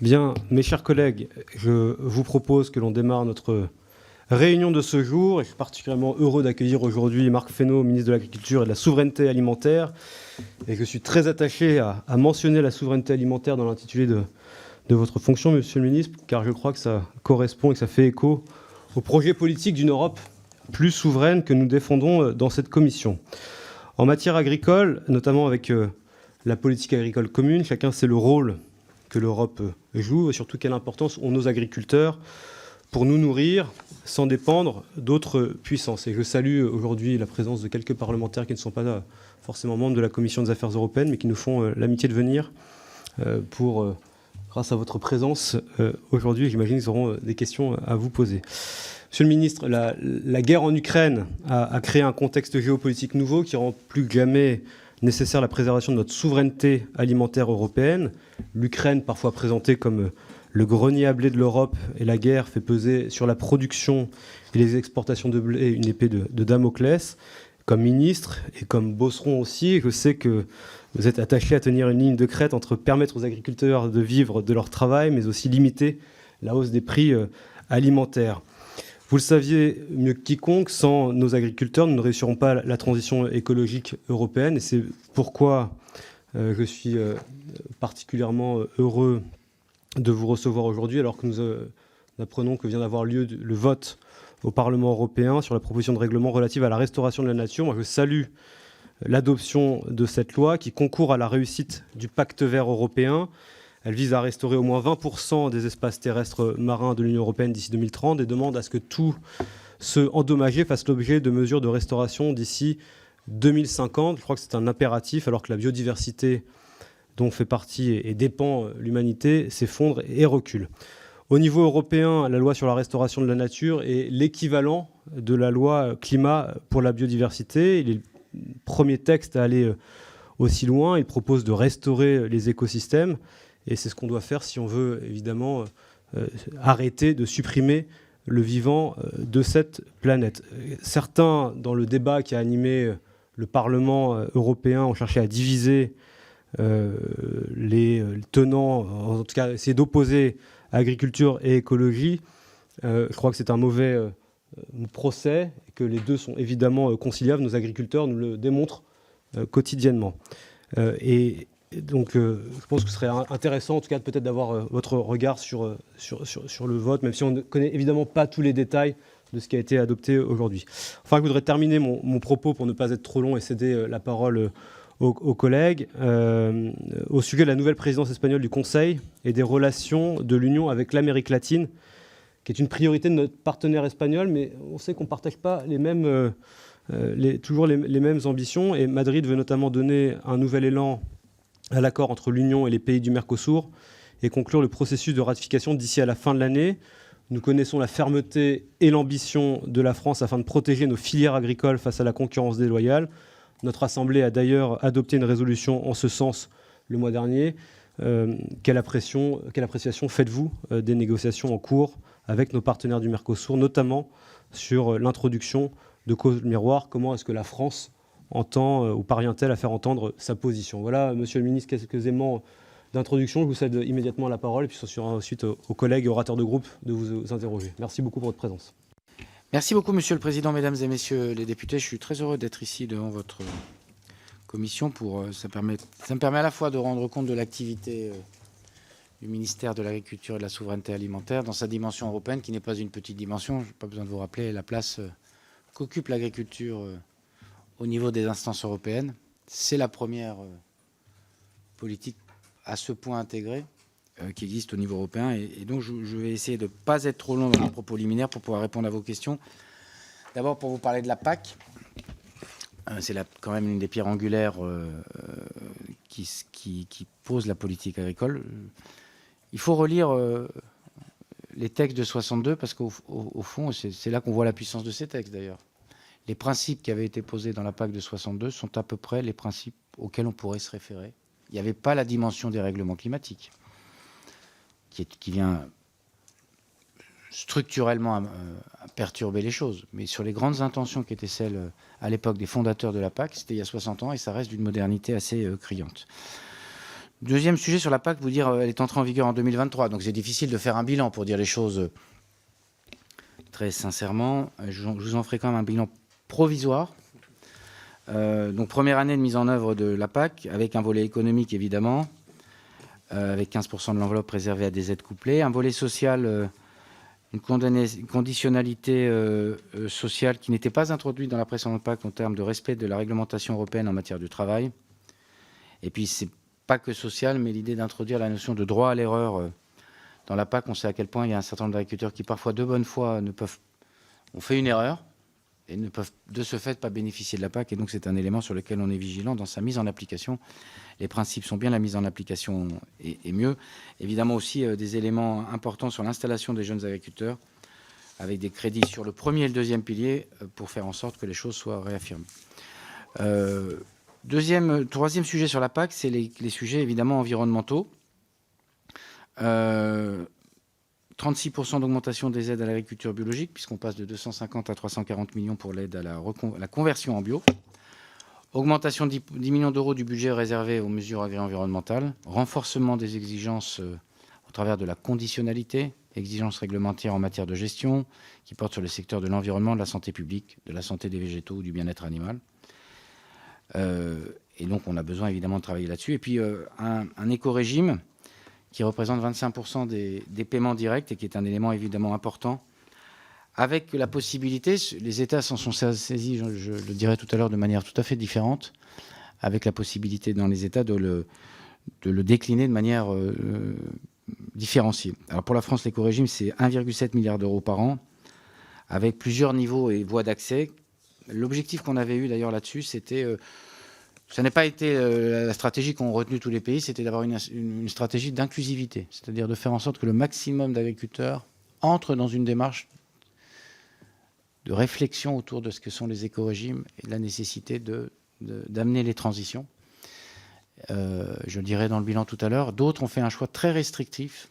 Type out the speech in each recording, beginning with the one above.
Bien, mes chers collègues, je vous propose que l'on démarre notre réunion de ce jour. Et je suis particulièrement heureux d'accueillir aujourd'hui Marc Fesneau, ministre de l'Agriculture et de la Souveraineté alimentaire. Et je suis très attaché à mentionner la souveraineté alimentaire dans l'intitulé de votre fonction, monsieur le ministre, car je crois que ça correspond et que ça fait écho au projet politique d'une Europe plus souveraine que nous défendons dans cette commission. En matière agricole, notamment avec la politique agricole commune, chacun sait le rôle que l'Europe joue et surtout quelle importance ont nos agriculteurs pour nous nourrir sans dépendre d'autres puissances. Et je salue aujourd'hui la présence de quelques parlementaires qui ne sont pas forcément membres de la Commission des Affaires européennes, mais qui nous font l'amitié de venir grâce à votre présence aujourd'hui. J'imagine qu'ils auront des questions à vous poser. Monsieur le ministre, la guerre en Ukraine a créé un contexte géopolitique nouveau qui rend plus que jamais nécessaire la préservation de notre souveraineté alimentaire européenne. L'Ukraine, parfois présentée comme le grenier à blé de l'Europe, et la guerre fait peser sur la production et les exportations de blé une épée de Damoclès. Comme ministre et comme bosseron aussi, je sais que vous êtes attaché à tenir une ligne de crête entre permettre aux agriculteurs de vivre de leur travail, mais aussi limiter la hausse des prix alimentaires. Vous le saviez mieux que quiconque, sans nos agriculteurs, nous ne réussirons pas la transition écologique européenne. Et c'est pourquoi je suis particulièrement heureux de vous recevoir aujourd'hui, alors que nous apprenons que vient d'avoir lieu le vote au Parlement européen sur la proposition de règlement relative à la restauration de la nature. Moi, je salue l'adoption de cette loi qui concourt à la réussite du pacte vert européen. Elle vise à restaurer au moins 20% des espaces terrestres marins de l'Union européenne d'ici 2030 et demande à ce que tous ceux endommagés fassent l'objet de mesures de restauration d'ici 2050. Je crois que c'est un impératif, alors que la biodiversité dont fait partie et dépend l'humanité s'effondre et recule. Au niveau européen, la loi sur la restauration de la nature est l'équivalent de la loi climat pour la biodiversité. Il est le premier texte à aller aussi loin. Il propose de restaurer les écosystèmes. Et c'est ce qu'on doit faire si on veut, évidemment, arrêter de supprimer le vivant de cette planète. Certains, dans le débat qui a animé le Parlement européen, ont cherché à diviser les tenants, en tout cas essayer d'opposer agriculture et écologie. Je crois que c'est un mauvais procès, et que les deux sont évidemment conciliables. Nos agriculteurs nous le démontrent quotidiennement. Et donc, je pense que ce serait intéressant, en tout cas, peut-être d'avoir votre regard sur le vote, même si on ne connaît évidemment pas tous les détails de ce qui a été adopté aujourd'hui. Enfin, je voudrais terminer mon propos pour ne pas être trop long et céder la parole aux collègues au sujet de la nouvelle présidence espagnole du Conseil et des relations de l'Union avec l'Amérique latine, qui est une priorité de notre partenaire espagnol, mais on sait qu'on ne partage pas toujours les mêmes ambitions. Et Madrid veut notamment donner un nouvel élan à l'accord entre l'Union et les pays du Mercosur et conclure le processus de ratification d'ici à la fin de l'année. Nous connaissons la fermeté et l'ambition de la France afin de protéger nos filières agricoles face à la concurrence déloyale. Notre Assemblée a d'ailleurs adopté une résolution en ce sens le mois dernier. Quelle appréciation faites-vous des négociations en cours avec nos partenaires du Mercosur, notamment sur l'introduction de clauses miroirs? Comment est-ce que la France entend ou parvient-elle à faire entendre sa position? Voilà, monsieur le ministre, quelques éléments d'introduction. Je vous cède immédiatement la parole et puis ce sera ensuite aux collègues et orateurs de groupe de vous interroger. Merci beaucoup pour votre présence. Merci beaucoup, Monsieur le Président, Mesdames et Messieurs les députés. Je suis très heureux d'être ici devant votre commission. Ça me permet à la fois de rendre compte de l'activité du ministère de l'Agriculture et de la Souveraineté alimentaire dans sa dimension européenne, qui n'est pas une petite dimension. Je n'ai pas besoin de vous rappeler la place qu'occupe l'agriculture au niveau des instances européennes. C'est la première politique à ce point intégrée qui existe au niveau européen. Et donc, je vais essayer de ne pas être trop long dans mon propos liminaire pour pouvoir répondre à vos questions. D'abord, pour vous parler de la PAC. C'est quand même une des pierres angulaires qui pose la politique agricole. Il faut relire les textes de 62 parce qu'au fond, c'est là qu'on voit la puissance de ces textes, d'ailleurs. Les principes qui avaient été posés dans la PAC de 62 sont à peu près les principes auxquels on pourrait se référer. Il n'y avait pas la dimension des règlements climatiques qui vient structurellement à perturber les choses. Mais sur les grandes intentions qui étaient celles à l'époque des fondateurs de la PAC, c'était il y a 60 ans et ça reste d'une modernité assez criante. Deuxième sujet sur la PAC, vous dire, elle est entrée en vigueur en 2023, donc c'est difficile de faire un bilan pour dire les choses très sincèrement. Je vous en ferai quand même un bilan provisoire. Donc première année de mise en œuvre de la PAC, avec un volet économique évidemment, avec 15% de l'enveloppe réservée à des aides couplées, un volet social, une conditionnalité sociale qui n'était pas introduite dans la précédente PAC en termes de respect de la réglementation européenne en matière du travail. Et puis c'est pas que social, mais l'idée d'introduire la notion de droit à l'erreur dans la PAC. On sait à quel point il y a un certain nombre d'agriculteurs qui parfois de bonne foi ont fait une erreur et ne peuvent de ce fait pas bénéficier de la PAC. Et donc c'est un élément sur lequel on est vigilant dans sa mise en application. Les principes sont bien, la mise en application et mieux. Évidemment aussi des éléments importants sur l'installation des jeunes agriculteurs, avec des crédits sur le premier et le deuxième pilier pour faire en sorte que les choses soient réaffirmées. Troisième sujet sur la PAC, c'est les sujets évidemment environnementaux. 36% d'augmentation des aides à l'agriculture biologique, puisqu'on passe de 250 à 340 millions pour l'aide à la conversion en bio. Augmentation de 10 millions d'euros du budget réservé aux mesures agri-environnementales. Renforcement des exigences au travers de la conditionnalité, exigences réglementaires en matière de gestion, qui portent sur le secteur de l'environnement, de la santé publique, de la santé des végétaux ou du bien-être animal. Et donc on a besoin évidemment de travailler là-dessus. Et puis un éco-régime qui représente 25% des paiements directs et qui est un élément évidemment important, avec la possibilité, les États s'en sont saisis, je le dirai tout à l'heure, de manière tout à fait différente, avec la possibilité dans les États de le décliner de manière différenciée. Alors pour la France, l'éco-régime, c'est 1,7 milliard d'euros par an, avec plusieurs niveaux et voies d'accès. L'objectif qu'on avait eu d'ailleurs là-dessus, c'était... ça n'a pas été la stratégie qu'ont retenue tous les pays, c'était d'avoir une stratégie d'inclusivité, c'est-à-dire de faire en sorte que le maximum d'agriculteurs entrent dans une démarche de réflexion autour de ce que sont les éco-régimes et de la nécessité d'amener les transitions. Je le dirai dans le bilan tout à l'heure. D'autres ont fait un choix très restrictif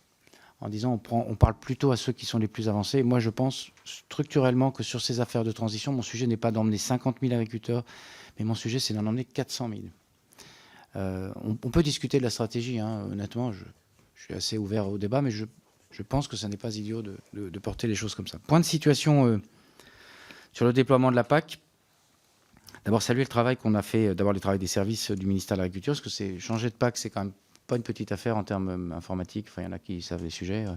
en disant on parle plutôt à ceux qui sont les plus avancés. Moi, je pense structurellement que sur ces affaires de transition, mon sujet n'est pas d'emmener 50 000 agriculteurs, mais mon sujet, c'est d'en emmener 400 000. On peut discuter de la stratégie, hein, honnêtement, je suis assez ouvert au débat, mais je pense que ça n'est pas idiot de porter les choses comme ça. Point de situation sur le déploiement de la PAC. D'abord, saluer le travail qu'on a fait, d'abord le travail des services du ministère de l'Agriculture, parce que c'est changer de PAC, c'est quand même pas une petite affaire en termes informatiques, enfin, il y en a qui savent les sujets,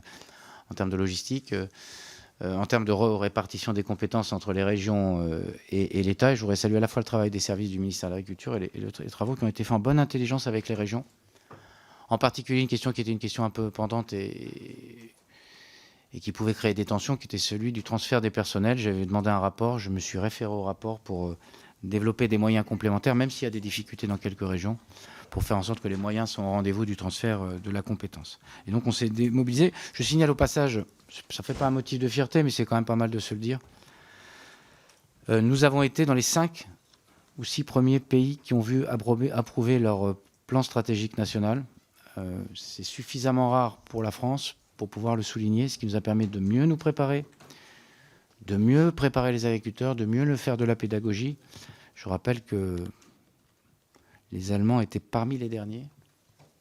en termes de logistique, en termes de répartition des compétences entre les régions et l'État. Et je voudrais saluer à la fois le travail des services du ministère de l'Agriculture et les travaux qui ont été faits en bonne intelligence avec les régions. En particulier, une question qui était une question un peu pendante et qui pouvait créer des tensions, qui était celui du transfert des personnels. J'avais demandé un rapport, je me suis référé au rapport pour développer des moyens complémentaires, même s'il y a des difficultés dans quelques régions, pour faire en sorte que les moyens sont au rendez-vous du transfert de la compétence. Et donc on s'est démobilisé. Je signale au passage, ça ne fait pas un motif de fierté, mais c'est quand même pas mal de se le dire. Nous avons été dans les 5 ou 6 premiers pays qui ont vu approuver leur plan stratégique national. C'est suffisamment rare pour la France pour pouvoir le souligner, ce qui nous a permis de mieux nous préparer, de mieux préparer les agriculteurs, de mieux le faire de la pédagogie. Je rappelle que les Allemands étaient parmi les derniers,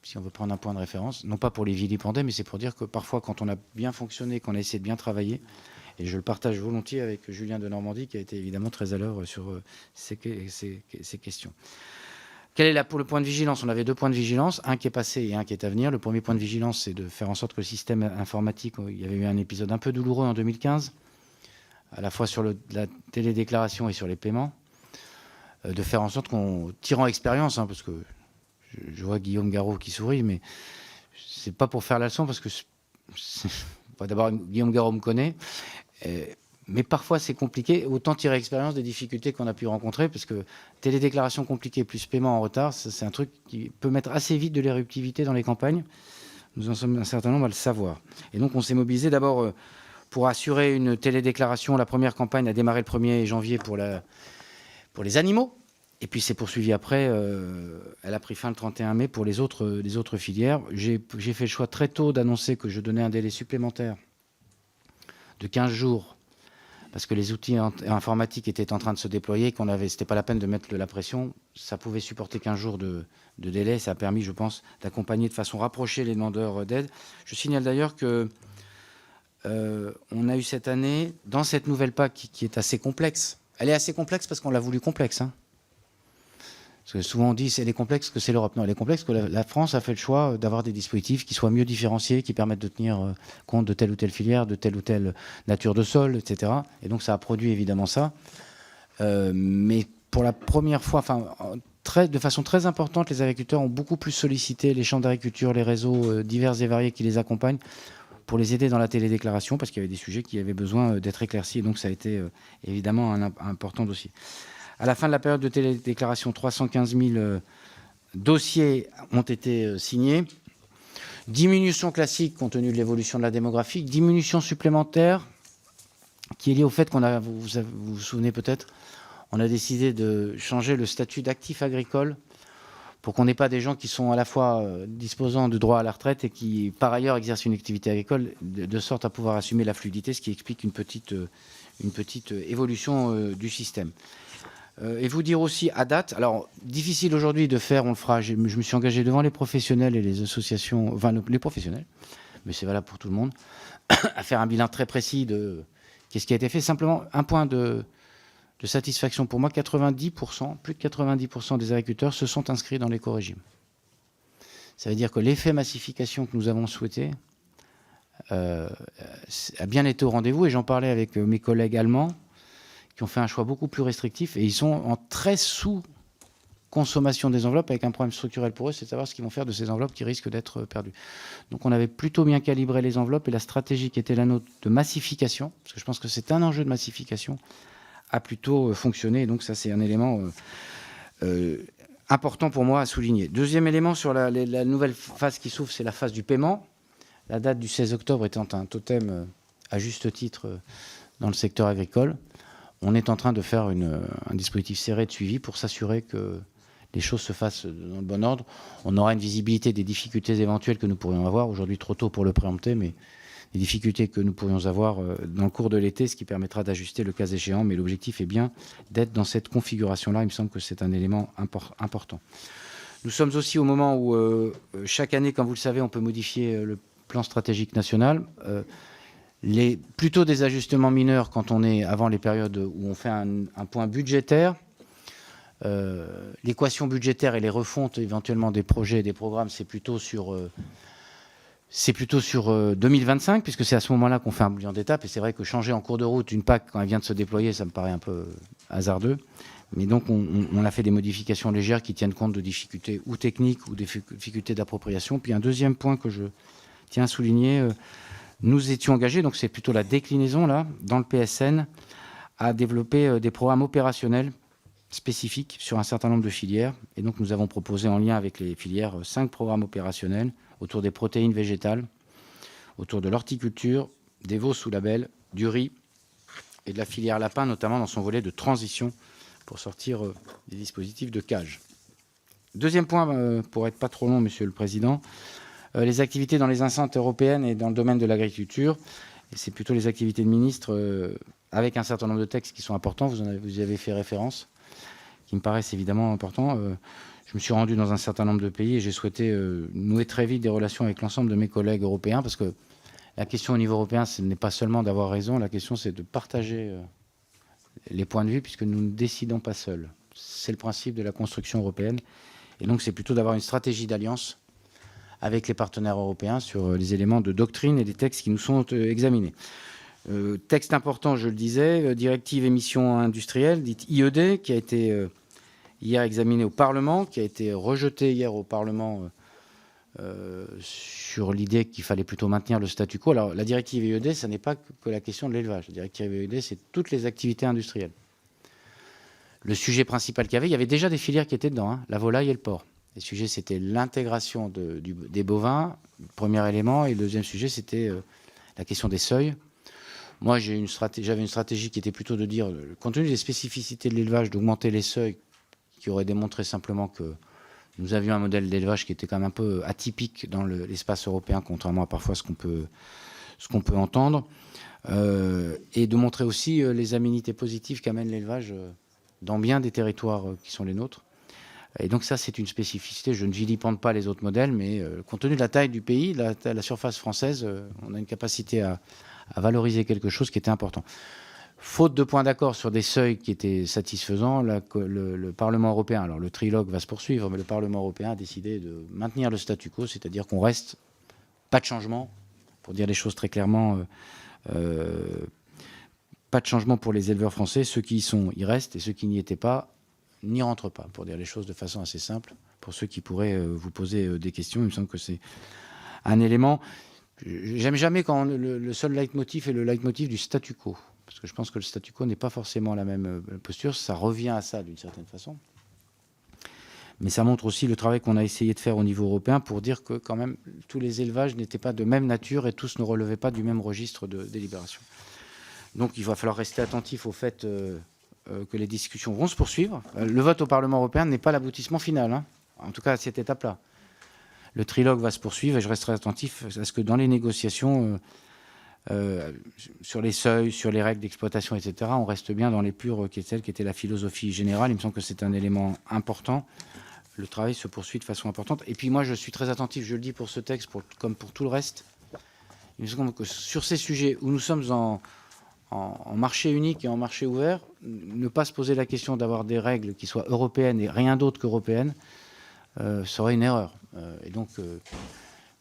si on veut prendre un point de référence, non pas pour les vilipender, mais c'est pour dire que parfois, quand on a bien fonctionné, qu'on a essayé de bien travailler, et je le partage volontiers avec Julien de Normandie, qui a été évidemment très à l'heure sur ces questions. Quel est pour le point de vigilance? On avait 2 points de vigilance, un qui est passé et un qui est à venir. Le premier point de vigilance, c'est de faire en sorte que le système informatique, il y avait eu un épisode un peu douloureux en 2015, à la fois sur la télédéclaration et sur les paiements, de faire en sorte qu'on, tirant expérience, hein, parce que je vois Guillaume Garot qui sourit, mais c'est pas pour faire la leçon, parce que d'abord Guillaume Garot me connaît, mais parfois c'est compliqué, autant tirer expérience des difficultés qu'on a pu rencontrer, parce que télédéclaration compliquée plus paiement en retard, c'est un truc qui peut mettre assez vite de l'éruptivité dans les campagnes. Nous en sommes un certain nombre à le savoir. Et donc on s'est mobilisé d'abord pour assurer une télédéclaration. La première campagne a démarré le 1er janvier pour les animaux, et puis c'est poursuivi après, elle a pris fin le 31 mai pour les autres filières. J'ai fait le choix très tôt d'annoncer que je donnais un délai supplémentaire de 15 jours parce que les outils informatiques étaient en train de se déployer, c'était pas la peine de mettre de la pression. Ça pouvait supporter 15 jours de délai. Ça a permis, je pense, d'accompagner de façon rapprochée les demandeurs d'aide. Je signale d'ailleurs que on a eu cette année, dans cette nouvelle PAC qui est assez complexe. Elle est assez complexe parce qu'on l'a voulu complexe. Hein. Parce que souvent on dit qu'elle est complexe que c'est l'Europe. Non, elle est complexe que la France a fait le choix d'avoir des dispositifs qui soient mieux différenciés, qui permettent de tenir compte de telle ou telle filière, de telle ou telle nature de sol, etc. Et donc ça a produit évidemment ça. Mais pour la première fois, de façon très importante, les agriculteurs ont beaucoup plus sollicité les chambres d'agriculture, les réseaux divers et variés qui les accompagnent pour les aider dans la télédéclaration, parce qu'il y avait des sujets qui avaient besoin d'être éclaircis. Et donc ça a été évidemment un important dossier. À la fin de la période de télédéclaration, 315 000 dossiers ont été signés. Diminution classique compte tenu de l'évolution de la démographie. Diminution supplémentaire qui est liée au fait qu'on a, vous vous souvenez peut-être, on a décidé de changer le statut d'actif agricole pour qu'on n'ait pas des gens qui sont à la fois disposant de droit à la retraite et qui, par ailleurs, exercent une activité agricole, de sorte à pouvoir assumer la fluidité, ce qui explique une petite évolution du système. Et vous dire aussi à date, alors difficile aujourd'hui de faire, on le fera, je me suis engagé devant les professionnels et les associations, enfin les professionnels, mais c'est valable pour tout le monde, à faire un bilan très précis de qu'est-ce qui a été fait. Simplement, un point de satisfaction pour moi, 90%, plus de 90% des agriculteurs se sont inscrits dans l'éco-régime. Ça veut dire que l'effet massification que nous avons souhaité a bien été au rendez-vous, et j'en parlais avec mes collègues allemands, qui ont fait un choix beaucoup plus restrictif, et ils sont en très sous-consommation des enveloppes, avec un problème structurel pour eux, c'est de savoir ce qu'ils vont faire de ces enveloppes qui risquent d'être perdues. Donc on avait plutôt bien calibré les enveloppes, et la stratégie qui était la nôtre de massification, parce que je pense que c'est un enjeu de massification, a plutôt fonctionné, et donc ça c'est un élément important pour moi à souligner. Deuxième élément sur la nouvelle phase qui s'ouvre, c'est la phase du paiement. La date du 16 octobre étant un totem à juste titre dans le secteur agricole. On est en train de faire un dispositif serré de suivi pour s'assurer que les choses se fassent dans le bon ordre. On aura une visibilité des difficultés éventuelles que nous pourrions avoir. Aujourd'hui, trop tôt pour le préempter, mais des difficultés que nous pourrions avoir dans le cours de l'été, ce qui permettra d'ajuster le cas échéant. Mais l'objectif est bien d'être dans cette configuration-là. Il me semble que c'est un élément important. Nous sommes aussi au moment où, chaque année, comme vous le savez, on peut modifier le plan stratégique national. Plutôt des ajustements mineurs quand on est avant les périodes où on fait un point budgétaire. L'équation budgétaire et les refontes éventuellement des projets et des programmes, c'est plutôt sur 2025, puisque c'est à ce moment-là qu'on fait un bilan d'étape. Et c'est vrai que changer en cours de route une PAC quand elle vient de se déployer, ça me paraît un peu hasardeux. Mais donc on a fait des modifications légères qui tiennent compte de difficultés ou techniques ou des difficultés d'appropriation. Puis un deuxième point que je tiens à souligner, nous étions engagés, donc c'est plutôt la déclinaison là, dans le PSN, à développer des programmes opérationnels spécifiques sur un certain nombre de filières. Et donc nous avons proposé en lien avec les filières 5 programmes opérationnels autour des protéines végétales, autour de l'horticulture, des veaux sous label, du riz et de la filière lapin, notamment dans son volet de transition pour sortir des dispositifs de cage. Deuxième point, pour être pas trop long, Monsieur le Président, les activités dans les enceintes européennes et dans le domaine de l'agriculture. Et c'est plutôt les activités de ministre avec un certain nombre de textes qui sont importants. Vous y avez fait référence, qui me paraissent évidemment importants. Je me suis rendu dans un certain nombre de pays et j'ai souhaité nouer très vite des relations avec l'ensemble de mes collègues européens, parce que la question au niveau européen, ce n'est pas seulement d'avoir raison, la question c'est de partager les points de vue, puisque nous ne décidons pas seuls. C'est le principe de la construction européenne. Et donc c'est plutôt d'avoir une stratégie d'alliance avec les partenaires européens sur les éléments de doctrine et des textes qui nous sont examinés. Texte important, je le disais, directive émissions industrielles, dite IED, qui a été hier examiné au Parlement, qui a été rejeté hier au Parlement sur l'idée qu'il fallait plutôt maintenir le statu quo. Alors la directive IED, ce n'est pas que la question de l'élevage. La directive IED, c'est toutes les activités industrielles. Le sujet principal qu'il y avait déjà des filières qui étaient dedans, hein, la volaille et le porc. Le sujet, c'était l'intégration des bovins, le premier élément, et le deuxième sujet, c'était la question des seuils. Moi, j'avais une stratégie qui était plutôt de dire, compte tenu des spécificités de l'élevage, d'augmenter les seuils, qui aurait démontré simplement que nous avions un modèle d'élevage qui était quand même un peu atypique dans l'espace européen, contrairement à parfois ce qu'on peut entendre. et de montrer aussi les aménités positives qu'amène l'élevage dans bien des territoires qui sont les nôtres. Et donc ça, c'est une spécificité. Je ne vilipende pas les autres modèles, mais compte tenu de la taille du pays, la surface française, on a une capacité à valoriser quelque chose qui était important. Faute de points d'accord sur des seuils qui étaient satisfaisants, le Parlement européen, alors le trilogue va se poursuivre, mais le Parlement européen a décidé de maintenir le statu quo, c'est-à-dire qu'on reste, pas de changement, pour dire les choses très clairement, pas de changement pour les éleveurs français. Ceux qui y sont, y restent, et ceux qui n'y étaient pas, n'y rentrent pas, pour dire les choses de façon assez simple. Pour ceux qui pourraient vous poser des questions, il me semble que c'est un élément. J'aime jamais quand le seul leitmotiv est le leitmotiv du statu quo. Parce que je pense que le statu quo n'est pas forcément la même posture. Ça revient à ça d'une certaine façon. Mais ça montre aussi le travail qu'on a essayé de faire au niveau européen pour dire que quand même tous les élevages n'étaient pas de même nature et tous ne relevaient pas du même registre de délibération. Donc il va falloir rester attentif au fait que les discussions vont se poursuivre. Le vote au Parlement européen n'est pas l'aboutissement final, hein, en tout cas à cette étape-là. Le trilogue va se poursuivre et je resterai attentif à ce que dans les négociations... sur les seuils, sur les règles d'exploitation, etc., on reste bien dans les pures, qui est celle qui était la philosophie générale. Il me semble que c'est un élément important. Le travail se poursuit de façon importante. Et puis moi, je suis très attentif, je le dis pour ce texte, comme pour tout le reste. Il me semble que sur ces sujets où nous sommes en marché unique et en marché ouvert, ne pas se poser la question d'avoir des règles qui soient européennes et rien d'autre qu'européennes serait une erreur. Et donc...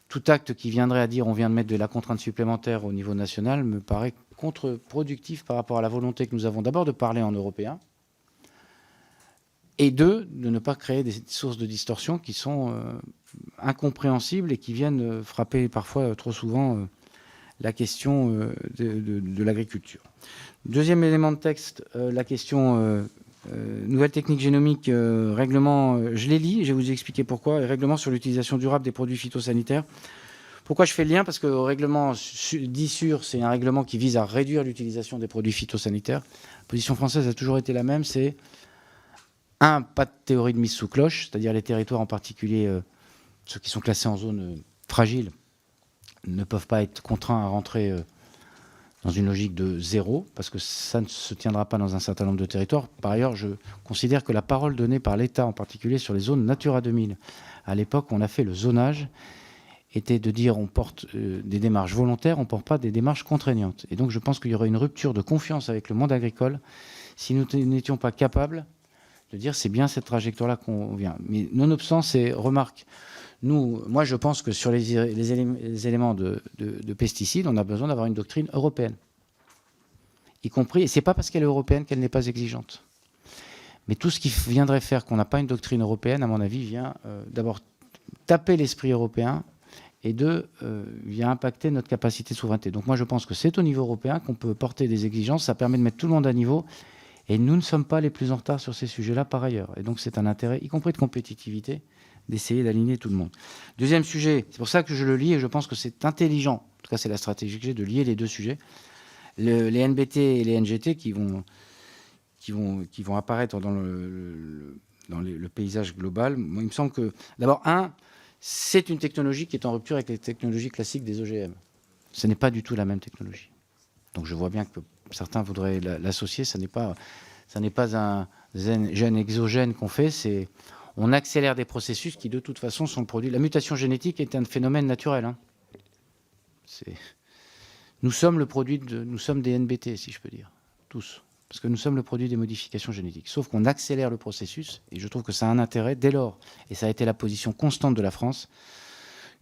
tout acte qui viendrait à dire on vient de mettre de la contrainte supplémentaire au niveau national me paraît contre-productif par rapport à la volonté que nous avons d'abord de parler en européen et de ne pas créer des sources de distorsion qui sont incompréhensibles et qui viennent frapper parfois trop souvent la question de l'agriculture. Deuxième élément de texte, la question nouvelle technique génomique, règlement, je les lis, je vais vous expliquer pourquoi, et règlement sur l'utilisation durable des produits phytosanitaires. Pourquoi je fais le lien? Parce que le règlement dit sûr, c'est un règlement qui vise à réduire l'utilisation des produits phytosanitaires. La position française a toujours été la même, c'est pas de théorie de mise sous cloche, c'est-à-dire les territoires en particulier, ceux qui sont classés en zone fragile, ne peuvent pas être contraints à rentrer dans une logique de zéro, parce que ça ne se tiendra pas dans un certain nombre de territoires. Par ailleurs, je considère que la parole donnée par l'État, en particulier sur les zones Natura 2000, à l'époque où on a fait le zonage, était de dire on porte des démarches volontaires, on ne porte pas des démarches contraignantes. Et donc je pense qu'il y aurait une rupture de confiance avec le monde agricole si nous n'étions pas capables de dire c'est bien cette trajectoire-là qu'on vient. Mais nonobstant ces remarques, moi, je pense que sur les éléments de pesticides, on a besoin d'avoir une doctrine européenne. Y compris, et ce n'est pas parce qu'elle est européenne qu'elle n'est pas exigeante. Mais tout ce qui viendrait faire qu'on n'a pas une doctrine européenne, à mon avis, vient d'abord taper l'esprit européen et vient impacter notre capacité de souveraineté. Donc moi, je pense que c'est au niveau européen qu'on peut porter des exigences. Ça permet de mettre tout le monde à niveau. Et nous ne sommes pas les plus en retard sur ces sujets-là par ailleurs. Et donc c'est un intérêt, y compris de compétitivité, d'essayer d'aligner tout le monde. Deuxième sujet, c'est pour ça que je le lis et je pense que c'est intelligent, en tout cas c'est la stratégie que j'ai, de lier les deux sujets, les NBT et les NGT qui vont apparaître dans le paysage global. Moi, il me semble que, d'abord, c'est une technologie qui est en rupture avec les technologies classiques des OGM. Ce n'est pas du tout la même technologie. Donc je vois bien que certains voudraient l'associer, ça n'est pas un gène exogène qu'on fait, on accélère des processus qui, de toute façon, sont le produit. La mutation génétique est un phénomène naturel. Hein. Nous sommes des NBT, si je peux dire, tous. Parce que nous sommes le produit des modifications génétiques. Sauf qu'on accélère le processus, et je trouve que ça a un intérêt dès lors, et ça a été la position constante de la France,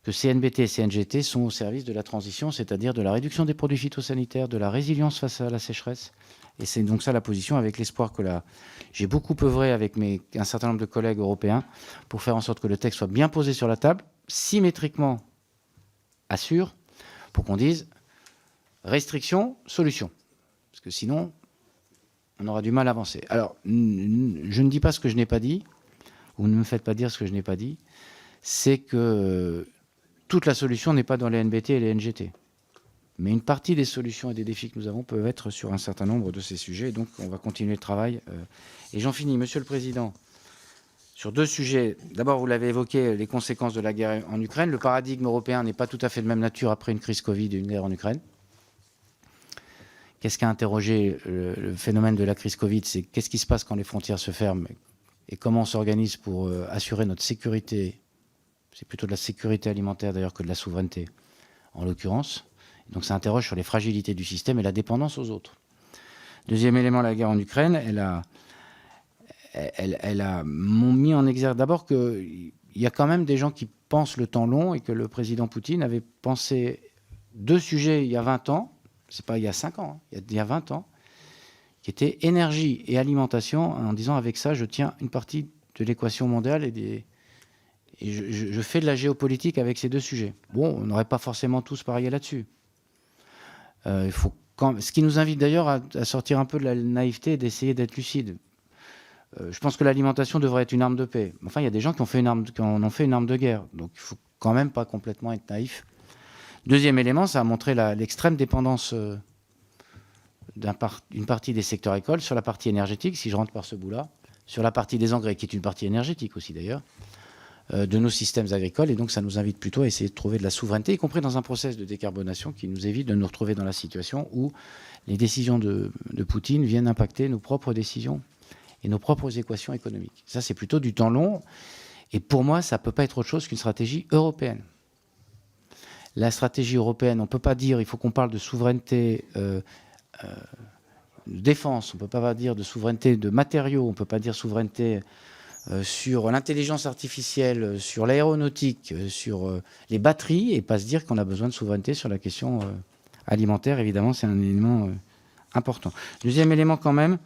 que CNBT et CNGT sont au service de la transition, c'est-à-dire de la réduction des produits phytosanitaires, de la résilience face à la sécheresse. Et c'est donc ça la position, avec l'espoir que j'ai beaucoup œuvré avec un certain nombre de collègues européens pour faire en sorte que le texte soit bien posé sur la table, symétriquement assure, pour qu'on dise restriction, solution. Parce que sinon, on aura du mal à avancer. Alors, je ne dis pas ce que je n'ai pas dit, ou ne me faites pas dire ce que je n'ai pas dit, c'est que toute la solution n'est pas dans les NBT et les NGT. Mais une partie des solutions et des défis que nous avons peuvent être sur un certain nombre de ces sujets. Donc, on va continuer le travail. Et j'en finis, Monsieur le Président, sur deux sujets. D'abord, vous l'avez évoqué, les conséquences de la guerre en Ukraine. Le paradigme européen n'est pas tout à fait de même nature après une crise Covid et une guerre en Ukraine. qu'est-ce qu'a interrogé le phénomène de la crise Covid, c'est qu'est-ce qui se passe quand les frontières se ferment et comment on s'organise pour assurer notre sécurité. C'est plutôt de la sécurité alimentaire d'ailleurs que de la souveraineté, en l'occurrence. Donc ça interroge sur les fragilités du système et la dépendance aux autres. Deuxième élément, la guerre en Ukraine, elle a mis en exergue d'abord qu'il y a quand même des gens qui pensent le temps long et que le président Poutine avait pensé 2 sujets il y a 20 ans, c'est pas il y a 5 ans, il y a 20 ans, qui étaient énergie et alimentation, en disant avec ça, je tiens une partie de l'équation mondiale et je fais de la géopolitique avec ces 2 sujets. Bon, on n'aurait pas forcément tous parié là-dessus. Ce qui nous invite d'ailleurs à sortir un peu de la naïveté et d'essayer d'être lucide. Je pense que l'alimentation devrait être une arme de paix. Enfin, il y a des gens qui en ont fait une arme de guerre. Donc, il ne faut quand même pas complètement être naïf. Deuxième élément, ça a montré l'extrême dépendance d'une partie des secteurs agricoles sur la partie énergétique, si je rentre par ce bout-là, sur la partie des engrais, qui est une partie énergétique aussi d'ailleurs, de nos systèmes agricoles. Et donc, ça nous invite plutôt à essayer de trouver de la souveraineté, y compris dans un processus de décarbonation qui nous évite de nous retrouver dans la situation où les décisions de Poutine viennent impacter nos propres décisions et nos propres équations économiques. Ça, c'est plutôt du temps long. Et pour moi, ça ne peut pas être autre chose qu'une stratégie européenne. La stratégie européenne, on ne peut pas dire il faut qu'on parle de souveraineté de défense, on ne peut pas dire de souveraineté de matériaux, on ne peut pas dire souveraineté sur l'intelligence artificielle, sur l'aéronautique, sur les batteries, et pas se dire qu'on a besoin de souveraineté sur la question alimentaire. Évidemment, c'est un élément important. Deuxième élément quand même,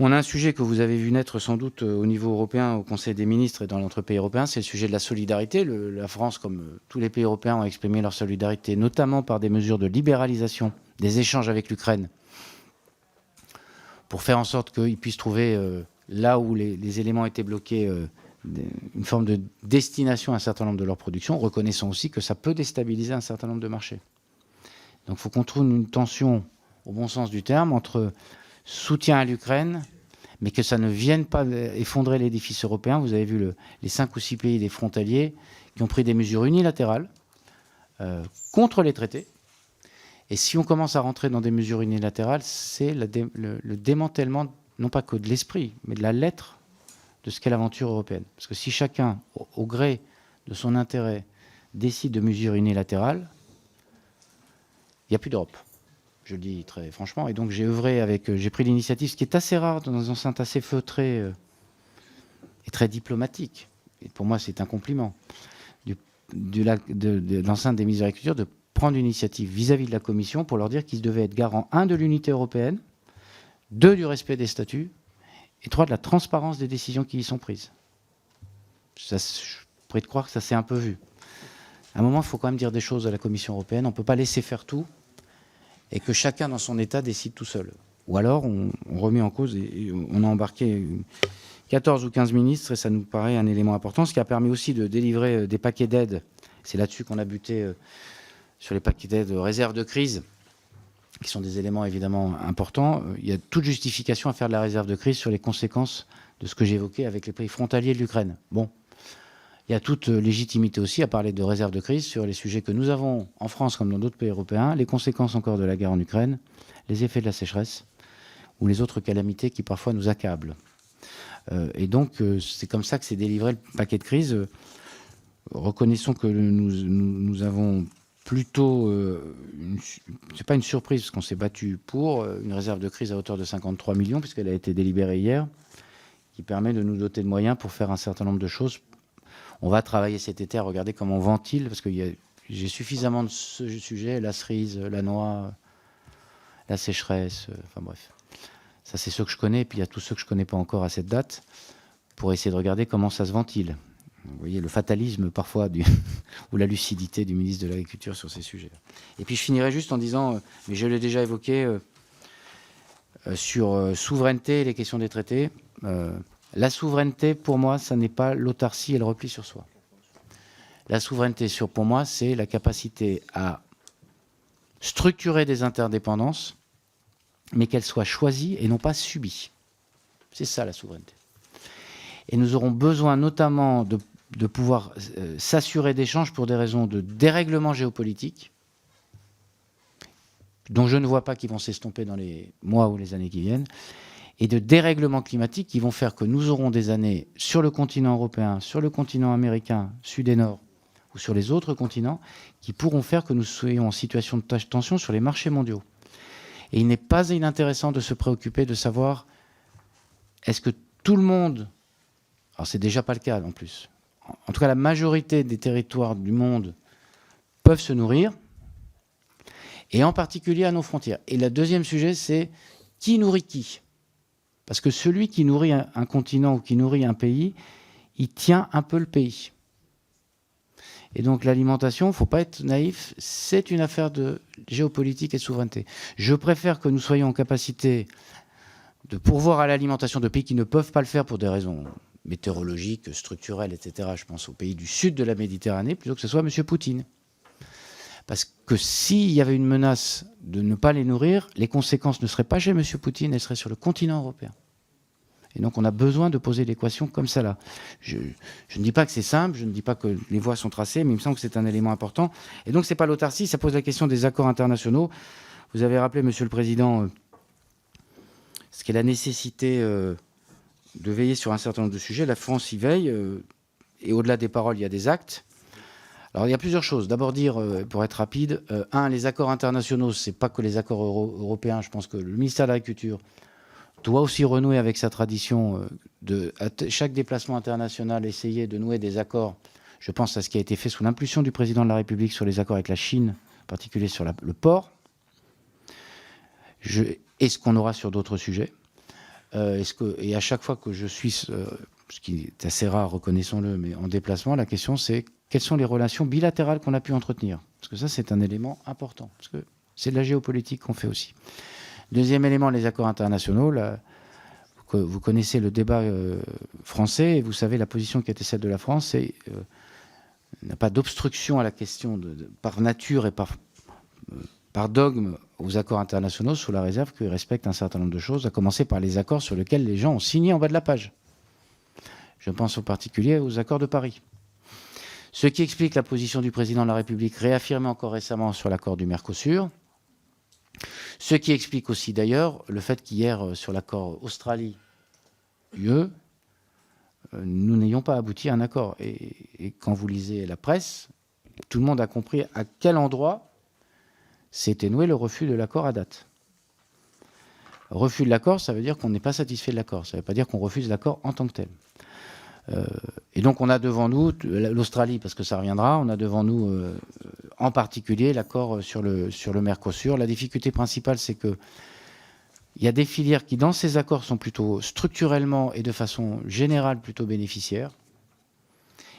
on a un sujet que vous avez vu naître sans doute au niveau européen, au Conseil des ministres et dans l'entre pays européens, c'est le sujet de la solidarité. La France, comme tous les pays européens, ont exprimé leur solidarité, notamment par des mesures de libéralisation des échanges avec l'Ukraine, pour faire en sorte qu'ils puissent trouver, là où les éléments étaient bloqués, une forme de destination à un certain nombre de leurs productions, reconnaissant aussi que ça peut déstabiliser un certain nombre de marchés. Donc il faut qu'on trouve une tension, au bon sens du terme, entre soutien à l'Ukraine, mais que ça ne vienne pas effondrer l'édifice européen. Vous avez vu les 5 ou 6 pays des frontaliers qui ont pris des mesures unilatérales contre les traités. Et si on commence à rentrer dans des mesures unilatérales, c'est le démantèlement, non pas que de l'esprit, mais de la lettre de ce qu'est l'aventure européenne. Parce que si chacun, au gré de son intérêt, décide de mesures unilatérales, il n'y a plus d'Europe. Je le dis très franchement. Et donc j'ai pris l'initiative, ce qui est assez rare dans une enceinte assez feutrée et très diplomatique. Et pour moi, c'est un compliment de l'enceinte des ministres de l'Agriculture de prendre une initiative vis-à-vis de la Commission pour leur dire qu'ils devaient être garants, 1, de l'unité européenne, 2, du respect des statuts, et 3, de la transparence des décisions qui y sont prises. Ça, je pourrais te croire que ça s'est un peu vu. À un moment, il faut quand même dire des choses à la Commission européenne. On ne peut pas laisser faire tout et que chacun dans son État décide tout seul. Ou alors, on remet en cause, et on a embarqué 14 ou 15 ministres, et ça nous paraît un élément important, ce qui a permis aussi de délivrer des paquets d'aide. C'est là-dessus qu'on a buté sur les paquets d'aide réserve de crise, qui sont des éléments évidemment importants. Il y a toute justification à faire de la réserve de crise sur les conséquences de ce que j'évoquais avec les pays frontaliers de l'Ukraine. Bon, il y a toute légitimité aussi à parler de réserve de crise sur les sujets que nous avons en France comme dans d'autres pays européens, les conséquences encore de la guerre en Ukraine, les effets de la sécheresse ou les autres calamités qui parfois nous accablent. Et donc, c'est comme ça que s'est délivré le paquet de crise. Reconnaissons que nous avons plutôt, c'est pas une surprise parce qu'on s'est battu pour une réserve de crise à hauteur de 53 millions puisqu'elle a été délibérée hier, qui permet de nous doter de moyens pour faire un certain nombre de choses. On va travailler cet été à regarder comment on ventile, parce que j'ai suffisamment de ce sujet, la cerise, la noix, la sécheresse, enfin bref. Ça, c'est ceux que je connais, et puis il y a tous ceux que je ne connais pas encore à cette date, pour essayer de regarder comment ça se ventile. Vous voyez le fatalisme parfois, ou la lucidité du ministre de l'Agriculture sur ces sujets. Et puis je finirai juste en disant, mais je l'ai déjà évoqué, sur souveraineté et les questions des traités. La souveraineté, pour moi, ça n'est pas l'autarcie et le repli sur soi. La souveraineté, pour moi, c'est la capacité à structurer des interdépendances, mais qu'elles soient choisies et non pas subies. C'est ça, la souveraineté. Et nous aurons besoin notamment de pouvoir s'assurer d'échanges pour des raisons de dérèglement géopolitique dont je ne vois pas qui vont s'estomper dans les mois ou les années qui viennent, et de dérèglements climatiques qui vont faire que nous aurons des années sur le continent européen, sur le continent américain, sud et nord, ou sur les autres continents, qui pourront faire que nous soyons en situation de tension sur les marchés mondiaux. Et il n'est pas inintéressant de se préoccuper de savoir est-ce que tout le monde, alors c'est déjà pas le cas en plus, en tout cas la majorité des territoires du monde peuvent se nourrir, et en particulier à nos frontières. Et le deuxième sujet, c'est qui nourrit qui ? Parce que celui qui nourrit un continent ou qui nourrit un pays, il tient un peu le pays. Et donc l'alimentation, il ne faut pas être naïf, c'est une affaire de géopolitique et de souveraineté. Je préfère que nous soyons en capacité de pourvoir à l'alimentation de pays qui ne peuvent pas le faire pour des raisons météorologiques, structurelles, etc. Je pense aux pays du sud de la Méditerranée, plutôt que ce soit M. Poutine. Parce que s'il y avait une menace de ne pas les nourrir, les conséquences ne seraient pas chez M. Poutine, elles seraient sur le continent européen. Et donc on a besoin de poser l'équation comme ça là. Je ne dis pas que c'est simple, je ne dis pas que les voies sont tracées, mais il me semble que c'est un élément important. Et donc c'est pas l'autarcie, ça pose la question des accords internationaux. Vous avez rappelé, Monsieur le Président, ce qu'est la nécessité de veiller sur un certain nombre de sujets. La France y veille, et au-delà des paroles, il y a des actes. Alors il y a plusieurs choses. D'abord dire, pour être rapide, les accords internationaux, c'est pas que les accords européens. Je pense que le ministère de l'Agriculture doit aussi renouer avec sa tradition à chaque déplacement international, essayer de nouer des accords. Je pense à ce qui a été fait sous l'impulsion du président de la République sur les accords avec la Chine, en particulier sur le porc. Et ce qu'on aura sur d'autres sujets. Et à chaque fois que je suis, ce qui est assez rare, reconnaissons-le, mais en déplacement, la question c'est quelles sont les relations bilatérales qu'on a pu entretenir. Parce que ça, c'est un élément important. Parce que c'est de la géopolitique qu'on fait aussi. Deuxième élément, les accords internationaux. Vous connaissez le débat français et vous savez la position qui était celle de la France. C'est n'a pas d'obstruction à la question par nature et par dogme aux accords internationaux, sous la réserve qu'ils respectent un certain nombre de choses, à commencer par les accords sur lesquels les gens ont signé en bas de la page. Je pense en particulier aux accords de Paris. Ce qui explique la position du président de la République, réaffirmée encore récemment sur l'accord du Mercosur. Ce qui explique aussi d'ailleurs le fait qu'hier, sur l'accord Australie-UE, nous n'ayons pas abouti à un accord. Et quand vous lisez la presse, tout le monde a compris à quel endroit s'était noué le refus de l'accord à date. Refus de l'accord, ça veut dire qu'on n'est pas satisfait de l'accord. Ça ne veut pas dire qu'on refuse l'accord en tant que tel. Et donc on a devant nous l'Australie, parce que ça reviendra, on a devant nous en particulier l'accord sur le Mercosur. La difficulté principale, c'est que il y a des filières qui, dans ces accords, sont plutôt structurellement et de façon générale plutôt bénéficiaires,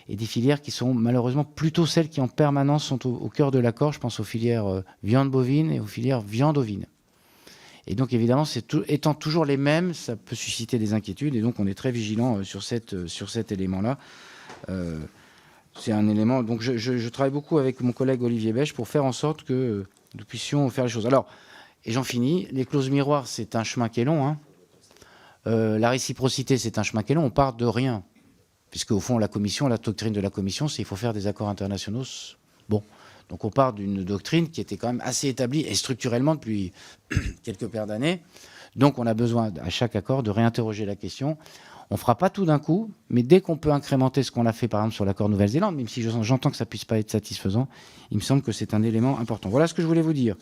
et des filières qui sont malheureusement plutôt celles qui en permanence sont au cœur de l'accord. Je pense aux filières viande bovine et aux filières viande ovine. Et donc évidemment, étant toujours les mêmes, ça peut susciter des inquiétudes, et donc on est très vigilant sur cet élément-là. C'est un élément. Donc je travaille beaucoup avec mon collègue Olivier Bèche pour faire en sorte que nous puissions faire les choses. Alors, et j'en finis, les clauses miroirs, c'est un chemin qui est long. Hein. La réciprocité, c'est un chemin qui est long. On part de rien, puisque au fond, la doctrine de la Commission, c'est qu'il faut faire des accords internationaux. Bon. Donc on part d'une doctrine qui était quand même assez établie et structurellement depuis quelques paires d'années. Donc on a besoin à chaque accord de réinterroger la question. On ne fera pas tout d'un coup, mais dès qu'on peut incrémenter ce qu'on a fait par exemple sur l'accord Nouvelle-Zélande, même si j'entends que ça ne puisse pas être satisfaisant, il me semble que c'est un élément important. Voilà ce que je voulais vous dire.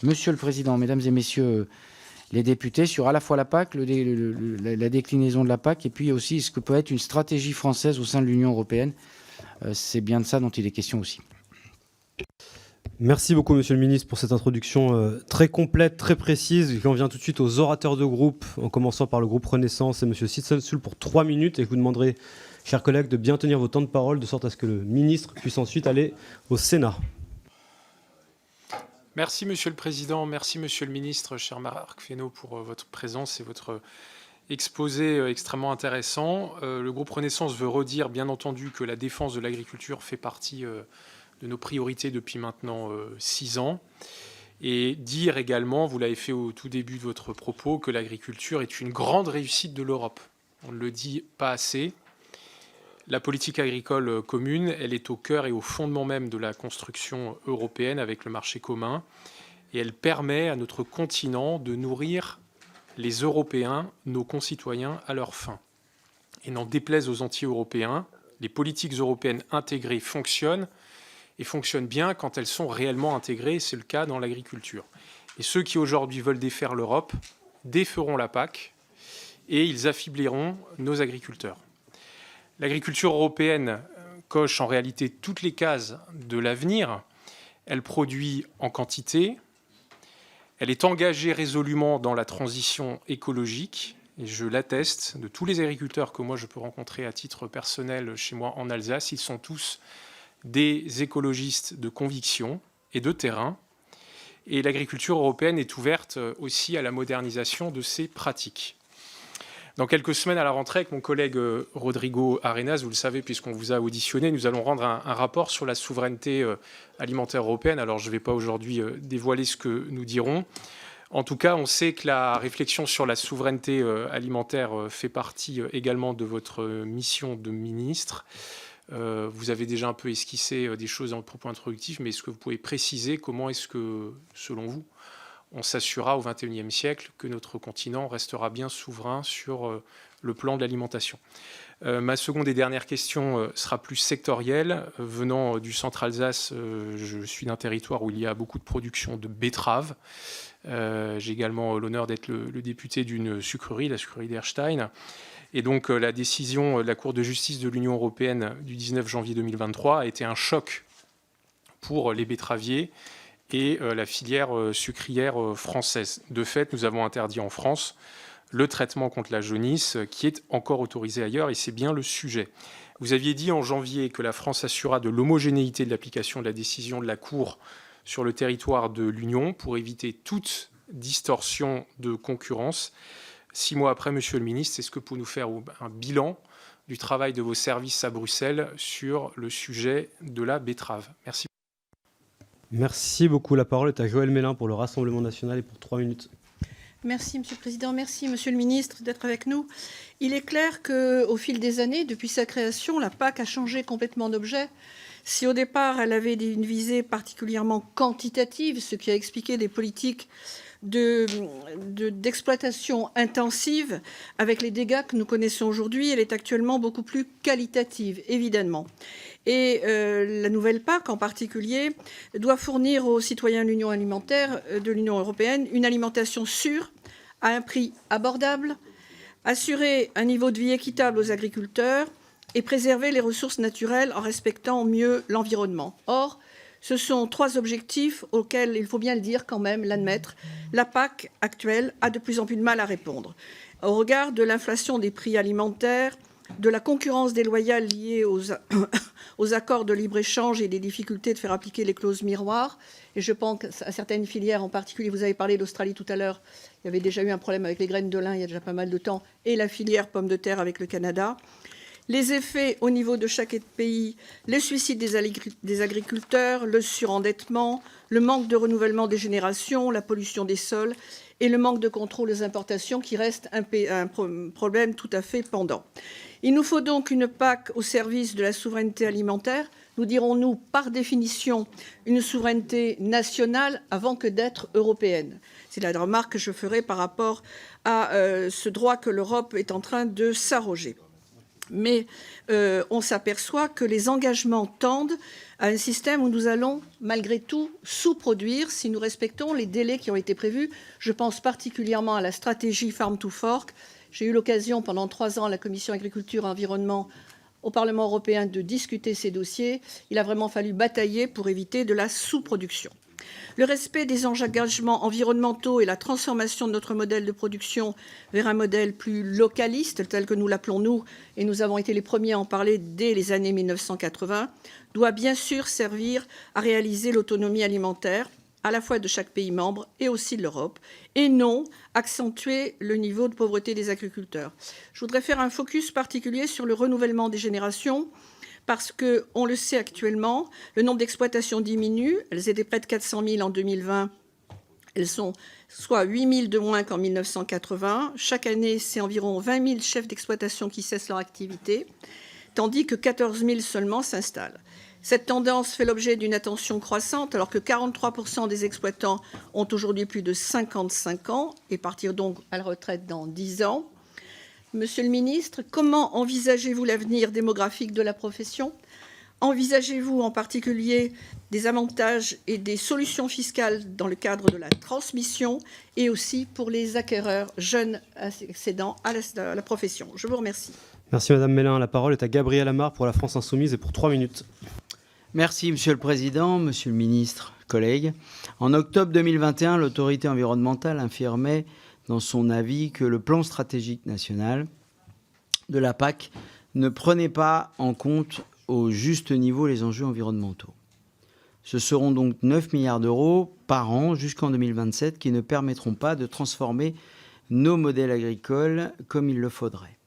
Monsieur le Président, Mesdames et Messieurs les députés, sur à la fois la PAC, la déclinaison de la PAC, et puis aussi ce que peut être une stratégie française au sein de l'Union européenne. C'est bien de ça dont il est question aussi. Merci beaucoup, Monsieur le Ministre, pour cette introduction très complète, très précise. On vient tout de suite aux orateurs de groupe, en commençant par le groupe Renaissance et Monsieur Sitsensul pour 3 minutes. Et je vous demanderai, chers collègues, de bien tenir vos temps de parole, de sorte à ce que le ministre puisse ensuite aller au Sénat. Merci, Monsieur le Président. Merci, Monsieur le Ministre, cher Marc Fesneau, pour votre présence et votre exposé extrêmement intéressant. Le groupe Renaissance veut redire, bien entendu, que la défense de l'agriculture fait partie de nos priorités depuis maintenant 6 ans. Et dire également, vous l'avez fait au tout début de votre propos, que l'agriculture est une grande réussite de l'Europe. On ne le dit pas assez. La politique agricole commune, elle est au cœur et au fondement même de la construction européenne avec le marché commun. et elle permet à notre continent de nourrir les Européens, nos concitoyens, à leur faim. Et n'en déplaise aux anti-européens, les politiques européennes intégrées fonctionnent, et fonctionnent bien quand elles sont réellement intégrées, c'est le cas dans l'agriculture. Et ceux qui aujourd'hui veulent défaire l'Europe déferont la PAC, et ils affaibliront nos agriculteurs. L'agriculture européenne coche en réalité toutes les cases de l'avenir. Elle produit en quantité, elle est engagée résolument dans la transition écologique, et je l'atteste de tous les agriculteurs que moi je peux rencontrer à titre personnel chez moi en Alsace. Ils sont tous des écologistes de conviction et de terrain. Et l'agriculture européenne est ouverte aussi à la modernisation de ses pratiques. Dans quelques semaines à la rentrée, avec mon collègue Rodrigo Arenas, vous le savez puisqu'on vous a auditionné, nous allons rendre un rapport sur la souveraineté alimentaire européenne. Alors je ne vais pas aujourd'hui dévoiler ce que nous dirons. En tout cas, on sait que la réflexion sur la souveraineté alimentaire fait partie également de votre mission de ministre. Vous avez déjà un peu esquissé des choses dans le propos introductif, mais est-ce que vous pouvez préciser comment est-ce que, selon vous, on s'assurera au XXIe siècle que notre continent restera bien souverain sur le plan de l'alimentation? Ma seconde et dernière question sera plus sectorielle. Venant du centre Alsace, je suis d'un territoire où il y a beaucoup de production de betteraves. J'ai également l'honneur d'être le député d'une sucrerie, la sucrerie d'Erstein. Et donc la décision de la Cour de justice de l'Union européenne du 19 janvier 2023 a été un choc pour les betteraviers et la filière sucrière française. De fait, nous avons interdit en France le traitement contre la jaunisse qui est encore autorisé ailleurs, et c'est bien le sujet. Vous aviez dit en janvier que la France assurera de l'homogénéité de l'application de la décision de la Cour sur le territoire de l'Union pour éviter toute distorsion de concurrence. 6 mois après, Monsieur le Ministre, est-ce que vous pouvez nous faire un bilan du travail de vos services à Bruxelles sur le sujet de la betterave? Merci. Merci beaucoup. La parole est à Joëlle Mélin pour le Rassemblement national et pour 3 minutes. Merci, Monsieur le Président. Merci, Monsieur le Ministre, d'être avec nous. Il est clair qu'au fil des années, depuis sa création, la PAC a changé complètement d'objet. Si au départ, elle avait une visée particulièrement quantitative, ce qui a expliqué des politiques d'exploitation intensive, avec les dégâts que nous connaissons aujourd'hui, elle est actuellement beaucoup plus qualitative, évidemment. Et la nouvelle PAC, en particulier, doit fournir aux citoyens de l'Union alimentaire de l'Union européenne une alimentation sûre, à un prix abordable, assurer un niveau de vie équitable aux agriculteurs et préserver les ressources naturelles en respectant mieux l'environnement. Or, ce sont 3 objectifs auxquels, il faut bien le dire quand même, l'admettre, la PAC actuelle a de plus en plus de mal à répondre. Au regard de l'inflation des prix alimentaires, de la concurrence déloyale liée aux accords de libre-échange et des difficultés de faire appliquer les clauses miroirs, et je pense à certaines filières en particulier, vous avez parlé d'Australie tout à l'heure, il y avait déjà eu un problème avec les graines de lin il y a déjà pas mal de temps, et la filière pommes de terre avec le Canada. Les effets au niveau de chaque pays, les suicides des agriculteurs, le surendettement, le manque de renouvellement des générations, la pollution des sols et le manque de contrôle des importations qui reste un problème tout à fait pendant. Il nous faut donc une PAC au service de la souveraineté alimentaire. Nous dirons-nous, par définition, une souveraineté nationale avant que d'être européenne. C'est la remarque que je ferai par rapport à ce droit que l'Europe est en train de s'arroger. Mais on s'aperçoit que les engagements tendent à un système où nous allons, malgré tout, sous-produire si nous respectons les délais qui ont été prévus. Je pense particulièrement à la stratégie Farm to Fork. J'ai eu l'occasion pendant 3 ans à la Commission agriculture et environnement au Parlement européen de discuter ces dossiers. Il a vraiment fallu batailler pour éviter de la sous-production. Le respect des engagements environnementaux et la transformation de notre modèle de production vers un modèle plus localiste, tel que nous l'appelons nous, et nous avons été les premiers à en parler dès les années 1980, doit bien sûr servir à réaliser l'autonomie alimentaire, à la fois de chaque pays membre et aussi de l'Europe, et non accentuer le niveau de pauvreté des agriculteurs. Je voudrais faire un focus particulier sur le renouvellement des générations, parce qu'on le sait actuellement, le nombre d'exploitations diminue. Elles étaient près de 400 000 en 2020. Elles sont soit 8 000 de moins qu'en 1980. Chaque année, c'est environ 20 000 chefs d'exploitation qui cessent leur activité, tandis que 14 000 seulement s'installent. Cette tendance fait l'objet d'une attention croissante, alors que 43% des exploitants ont aujourd'hui plus de 55 ans et partiront donc à la retraite dans 10 ans. Monsieur le ministre, comment envisagez-vous l'avenir démographique de la profession ? Envisagez-vous en particulier des avantages et des solutions fiscales dans le cadre de la transmission et aussi pour les acquéreurs jeunes accédant à la profession ? Je vous remercie. Merci Madame Mélin. La parole est à Gabriel Amar pour la France Insoumise et pour 3 minutes. Merci Monsieur le Président, Monsieur le Ministre, collègues. En octobre 2021, l'autorité environnementale affirmait dans son avis que le plan stratégique national de la PAC ne prenait pas en compte au juste niveau les enjeux environnementaux. Ce seront donc 9 milliards d'euros par an jusqu'en 2027 qui ne permettront pas de transformer nos modèles agricoles comme il le faudrait.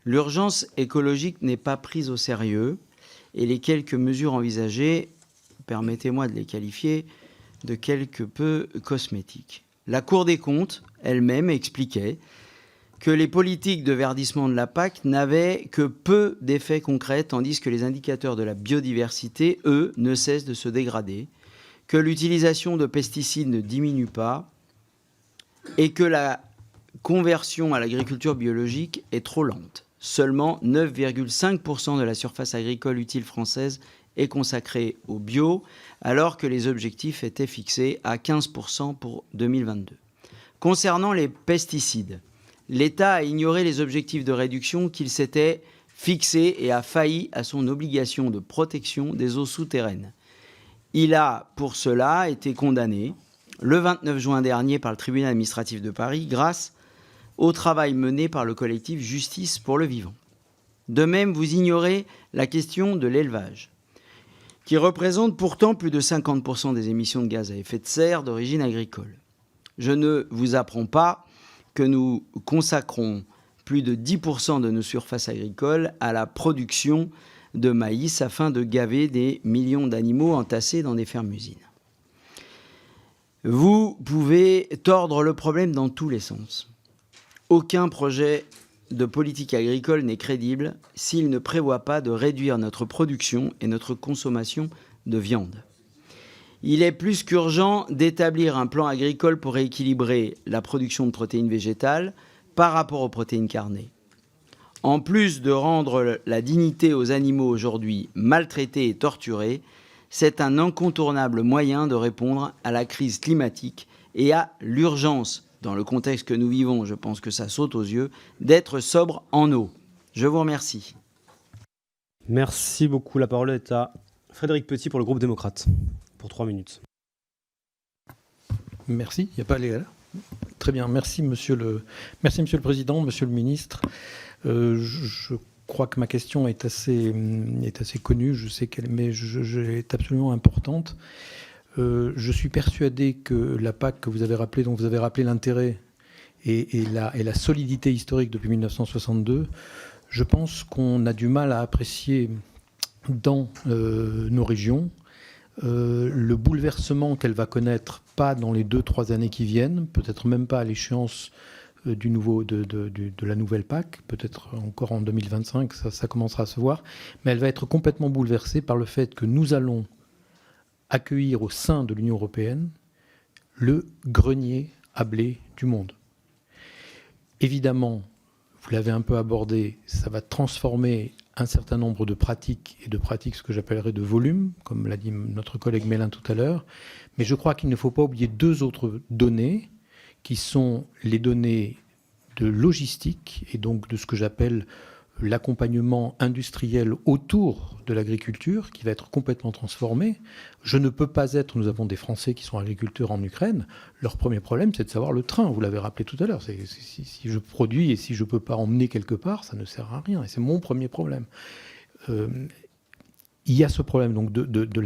L'urgence écologique n'est pas prise au sérieux et les quelques mesures envisagées, permettez-moi de les qualifier de quelque peu cosmétiques. La Cour des comptes elle-même expliquait que les politiques de verdissement de la PAC n'avaient que peu d'effets concrets, tandis que les indicateurs de la biodiversité, eux, ne cessent de se dégrader, que l'utilisation de pesticides ne diminue pas et que la conversion à l'agriculture biologique est trop lente. Seulement 9,5% de la surface agricole utile française est consacrée au bio, alors que les objectifs étaient fixés à 15% pour 2022. Concernant les pesticides, l'État a ignoré les objectifs de réduction qu'il s'était fixés et a failli à son obligation de protection des eaux souterraines. Il a, pour cela, été condamné le 29 juin dernier par le tribunal administratif de Paris grâce au travail mené par le collectif Justice pour le Vivant. De même, vous ignorez la question de l'élevage, qui représente pourtant plus de 50% des émissions de gaz à effet de serre d'origine agricole. Je ne vous apprends pas que nous consacrons plus de 10% de nos surfaces agricoles à la production de maïs afin de gaver des millions d'animaux entassés dans des fermes-usines. Vous pouvez tordre le problème dans tous les sens. Aucun projet de politique agricole n'est crédible s'il ne prévoit pas de réduire notre production et notre consommation de viande. Il est plus qu'urgent d'établir un plan agricole pour rééquilibrer la production de protéines végétales par rapport aux protéines carnées. En plus de rendre la dignité aux animaux aujourd'hui maltraités et torturés, c'est un incontournable moyen de répondre à la crise climatique et à l'urgence, dans le contexte que nous vivons, je pense que ça saute aux yeux, d'être sobre en eau. Je vous remercie. Merci beaucoup. La parole est à Frédéric Petit pour le groupe démocrate, pour 3 minutes. Merci. Il n'y a pas les là. Très bien. Merci, Monsieur le Président, Monsieur le Ministre. Je crois que ma question est assez connue. Je sais qu'elle est absolument importante. Je suis persuadé que la PAC que vous avez rappelée, dont vous avez rappelé l'intérêt et la solidité historique depuis 1962, je pense qu'on a du mal à apprécier dans nos régions le bouleversement qu'elle va connaître, pas dans les 2-3 années qui viennent, peut-être même pas à l'échéance de la nouvelle PAC, peut-être encore en 2025, ça commencera à se voir, mais elle va être complètement bouleversée par le fait que nous allons accueillir au sein de l'Union européenne le grenier à blé du monde. Évidemment, vous l'avez un peu abordé, ça va transformer un certain nombre de pratiques, et de pratiques ce que j'appellerais de volume, comme l'a dit notre collègue Mélin tout à l'heure, mais je crois qu'il ne faut pas oublier 2 autres données, qui sont les données de logistique, et donc de ce que j'appelle l'accompagnement industriel autour de l'agriculture, qui va être complètement transformé. Je ne peux pas être, nous avons des Français qui sont agriculteurs en Ukraine, leur premier problème c'est de savoir le train, vous l'avez rappelé tout à l'heure, si je produis et si je ne peux pas emmener quelque part, ça ne sert à rien, et c'est mon premier problème. Il y a ce problème donc de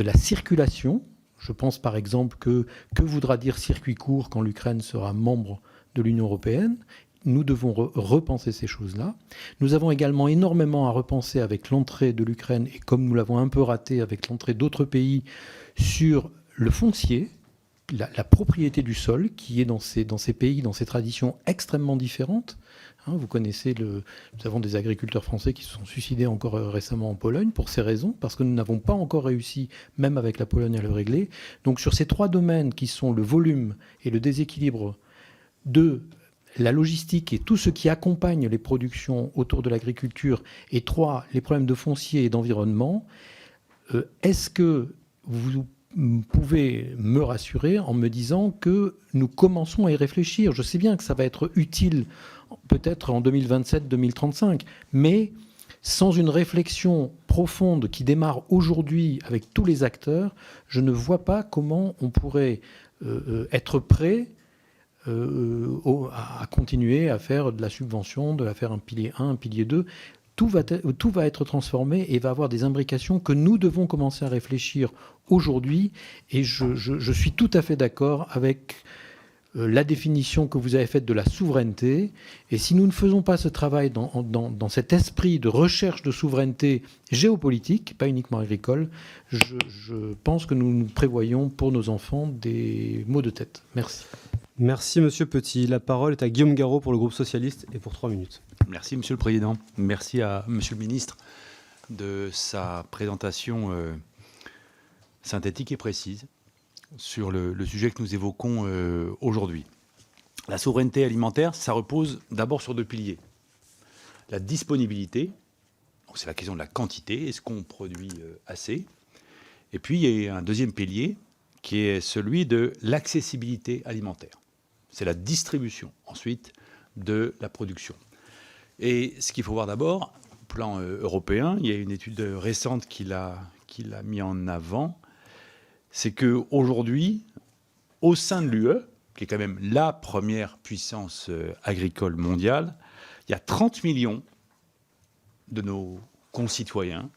la circulation. Je pense par exemple que voudra dire circuit court quand l'Ukraine sera membre de l'Union européenne. Nous devons repenser ces choses-là. Nous avons également énormément à repenser avec l'entrée de l'Ukraine, et comme nous l'avons un peu raté avec l'entrée d'autres pays, sur le foncier. la propriété du sol qui est dans ces pays, dans ces traditions extrêmement différentes. Vous connaissez, nous avons des agriculteurs français qui se sont suicidés encore récemment en Pologne pour ces raisons, parce que nous n'avons pas encore réussi, même avec la Pologne, à le régler. Donc sur ces 3 domaines qui sont le volume et le déséquilibre de la logistique et tout ce qui accompagne les productions autour de l'agriculture, et 3, les problèmes de foncier et d'environnement, est-ce que vous pouvez me rassurer en me disant que nous commençons à y réfléchir? Je sais bien que ça va être utile peut-être en 2027-2035, mais sans une réflexion profonde qui démarre aujourd'hui avec tous les acteurs, je ne vois pas comment on pourrait être prêt à continuer à faire de la subvention, de la faire un pilier 1, un pilier 2. Tout va être transformé et va avoir des imbrications que nous devons commencer à réfléchir aujourd'hui. Et je suis tout à fait d'accord avec la définition que vous avez faite de la souveraineté. Et si nous ne faisons pas ce travail dans cet esprit de recherche de souveraineté géopolitique, pas uniquement agricole, je pense que nous prévoyons pour nos enfants des maux de tête. Merci. Merci Monsieur Petit. La parole est à Guillaume Garot pour le groupe socialiste et pour 3 minutes. Merci Monsieur le Président. Merci à Monsieur le Ministre de sa présentation synthétique et précise sur le sujet que nous évoquons aujourd'hui. La souveraineté alimentaire, ça repose d'abord sur 2 piliers. La disponibilité, c'est la question de la quantité, est-ce qu'on produit assez? Et puis il y a un 2e pilier qui est celui de l'accessibilité alimentaire. C'est la distribution ensuite de la production. Et ce qu'il faut voir d'abord, au plan européen, il y a une étude récente qui l'a mis en avant, c'est qu'aujourd'hui, au sein de l'UE, qui est quand même la première puissance agricole mondiale, il y a 30 millions de nos concitoyens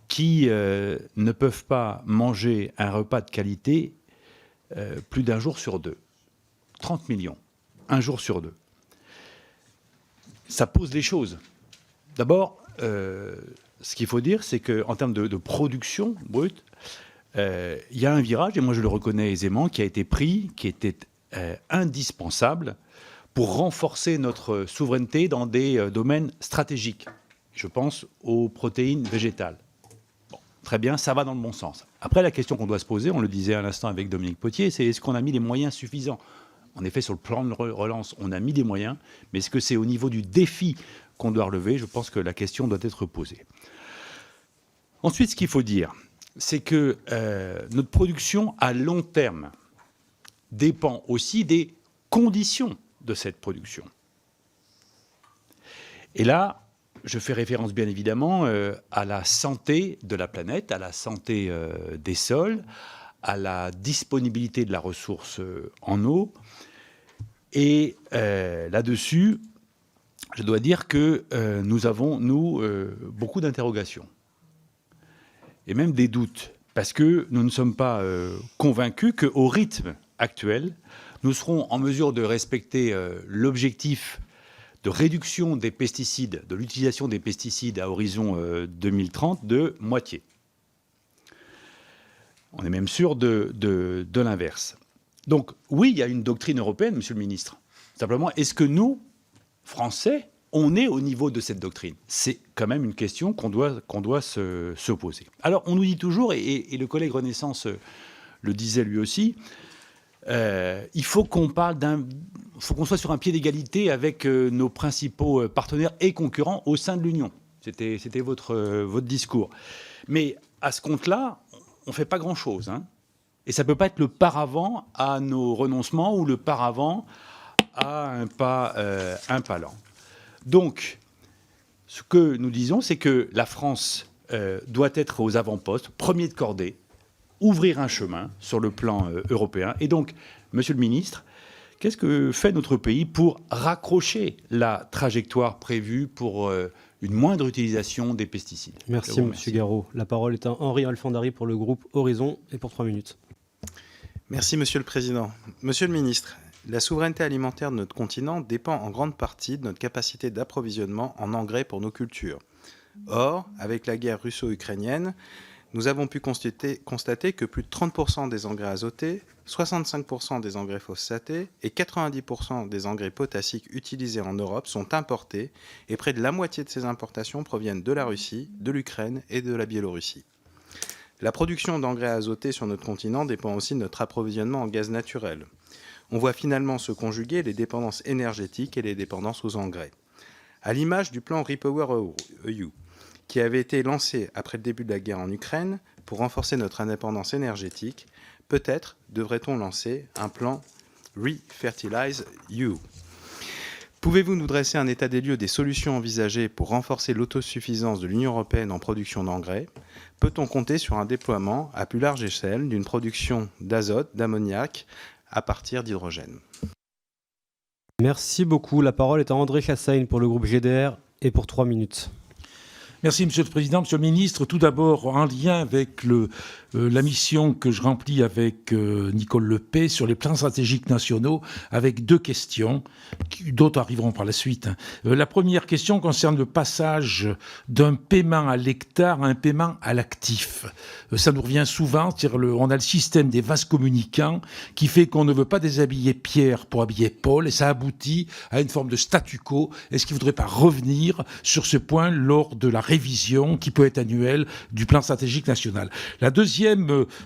qui ne peuvent pas manger un repas de qualité plus d'1 jour sur 2. 30 millions, 1 jour sur 2. Ça pose les choses. D'abord, ce qu'il faut dire, c'est qu'en termes de production brute, il y a un virage, et moi je le reconnais aisément, qui a été pris, qui était indispensable pour renforcer notre souveraineté dans des domaines stratégiques. Je pense aux protéines végétales. Bon, très bien, ça va dans le bon sens. Après, la question qu'on doit se poser, on le disait à l'instant avec Dominique Potier, c'est est-ce qu'on a mis les moyens suffisants? En effet, sur le plan de relance, on a mis des moyens, mais est-ce que c'est au niveau du défi qu'on doit relever? Je pense que la question doit être posée. Ensuite, ce qu'il faut dire, c'est que notre production à long terme dépend aussi des conditions de cette production. Et là, je fais référence bien évidemment à la santé de la planète, à la santé des sols, à la disponibilité de la ressource en eau. Et là-dessus, je dois dire que nous avons, beaucoup d'interrogations. Et même des doutes. Parce que nous ne sommes pas convaincus qu'au rythme actuel, nous serons en mesure de respecter l'objectif de réduction des pesticides, de l'utilisation des pesticides à horizon 2030 de moitié. On est même sûr de l'inverse. Donc oui, il y a une doctrine européenne, Monsieur le Ministre. Simplement, est-ce que nous, Français, on est au niveau de cette doctrine? C'est quand même une question qu'on doit se poser. Alors, on nous dit toujours, et le collègue Renaissance le disait lui aussi, il faut qu'on soit sur un pied d'égalité avec nos principaux partenaires et concurrents au sein de l'Union. C'était votre discours. Mais à ce compte-là, on ne fait pas grand-chose. Hein. Et ça ne peut pas être le paravent à nos renoncements ou le paravent à un pas lent. Donc, ce que nous disons, c'est que la France doit être aux avant-postes, premier de cordée, ouvrir un chemin sur le plan européen. Et donc, Monsieur le Ministre, qu'est-ce que fait notre pays pour raccrocher la trajectoire prévue pour une moindre utilisation des pesticides? Merci, Monsieur Garot. La parole est à Henri Alfandari pour le groupe Horizon et pour 3 minutes. Merci, Monsieur le Président. Monsieur le Ministre, la souveraineté alimentaire de notre continent dépend en grande partie de notre capacité d'approvisionnement en engrais pour nos cultures. Or, avec la guerre russo-ukrainienne, nous avons pu constater que plus de 30% des engrais azotés, 65% des engrais phosphatés et 90% des engrais potassiques utilisés en Europe sont importés et près de la moitié de ces importations proviennent de la Russie, de l'Ukraine et de la Biélorussie. La production d'engrais azotés sur notre continent dépend aussi de notre approvisionnement en gaz naturel. On voit finalement se conjuguer les dépendances énergétiques et les dépendances aux engrais. À l'image du plan REPowerEU, qui avait été lancé après le début de la guerre en Ukraine pour renforcer notre indépendance énergétique, peut-être devrait-on lancer un plan ReFertilize-EU. Pouvez-vous nous dresser un état des lieux des solutions envisagées pour renforcer l'autosuffisance de l'Union européenne en production d'engrais? Peut-on compter sur un déploiement à plus large échelle d'une production d'azote, d'ammoniac à partir d'hydrogène? Merci beaucoup. La parole est à André Chassaigne pour le groupe GDR et pour 3 minutes. Merci, Monsieur le Président. Monsieur le Ministre, tout d'abord, en lien avec la mission que je remplis avec Nicole Lepay sur les plans stratégiques nationaux, avec 2 questions, d'autres arriveront par la suite. La première question concerne le passage d'un paiement à l'hectare à un paiement à l'actif. Ça nous revient souvent, on a le système des vases communicants qui fait qu'on ne veut pas déshabiller Pierre pour habiller Paul, et ça aboutit à une forme de statu quo. Est-ce qu'il ne faudrait pas revenir sur ce point lors de la révision, qui peut être annuelle, du plan stratégique national? La deuxième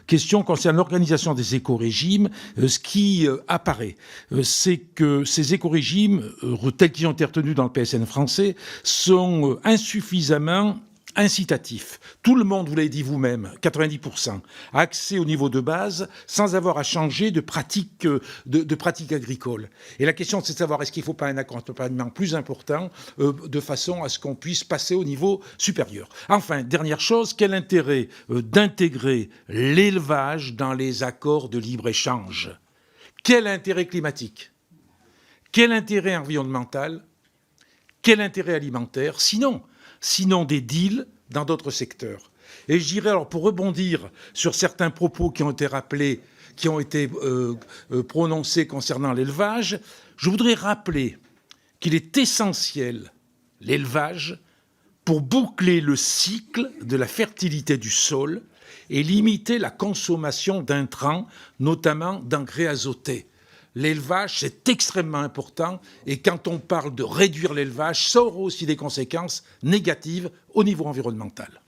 question concerne l'organisation des éco-régimes. Ce qui apparaît, c'est que ces éco-régimes, tels qu'ils ont été retenus dans le PSN français, sont insuffisamment incitatif. Tout le monde, vous l'avez dit vous-même, 90%, a accès au niveau de base sans avoir à changer de pratique, de pratique agricole. Et la question, c'est de savoir est-ce qu'il ne faut pas un accompagnement plus important de façon à ce qu'on puisse passer au niveau supérieur. Enfin, dernière chose, quel intérêt d'intégrer l'élevage dans les accords de libre-échange? Quel intérêt climatique? Quel intérêt environnemental? Quel intérêt alimentaire? Sinon des deals dans d'autres secteurs. Et je dirais, alors pour rebondir sur certains propos qui ont été rappelés, qui ont été prononcés concernant l'élevage, je voudrais rappeler qu'il est essentiel, l'élevage, pour boucler le cycle de la fertilité du sol et limiter la consommation d'intrants, notamment d'engrais azotés. L'élevage, c'est extrêmement important, et quand on parle de réduire l'élevage, ça aura aussi des conséquences négatives au niveau environnemental.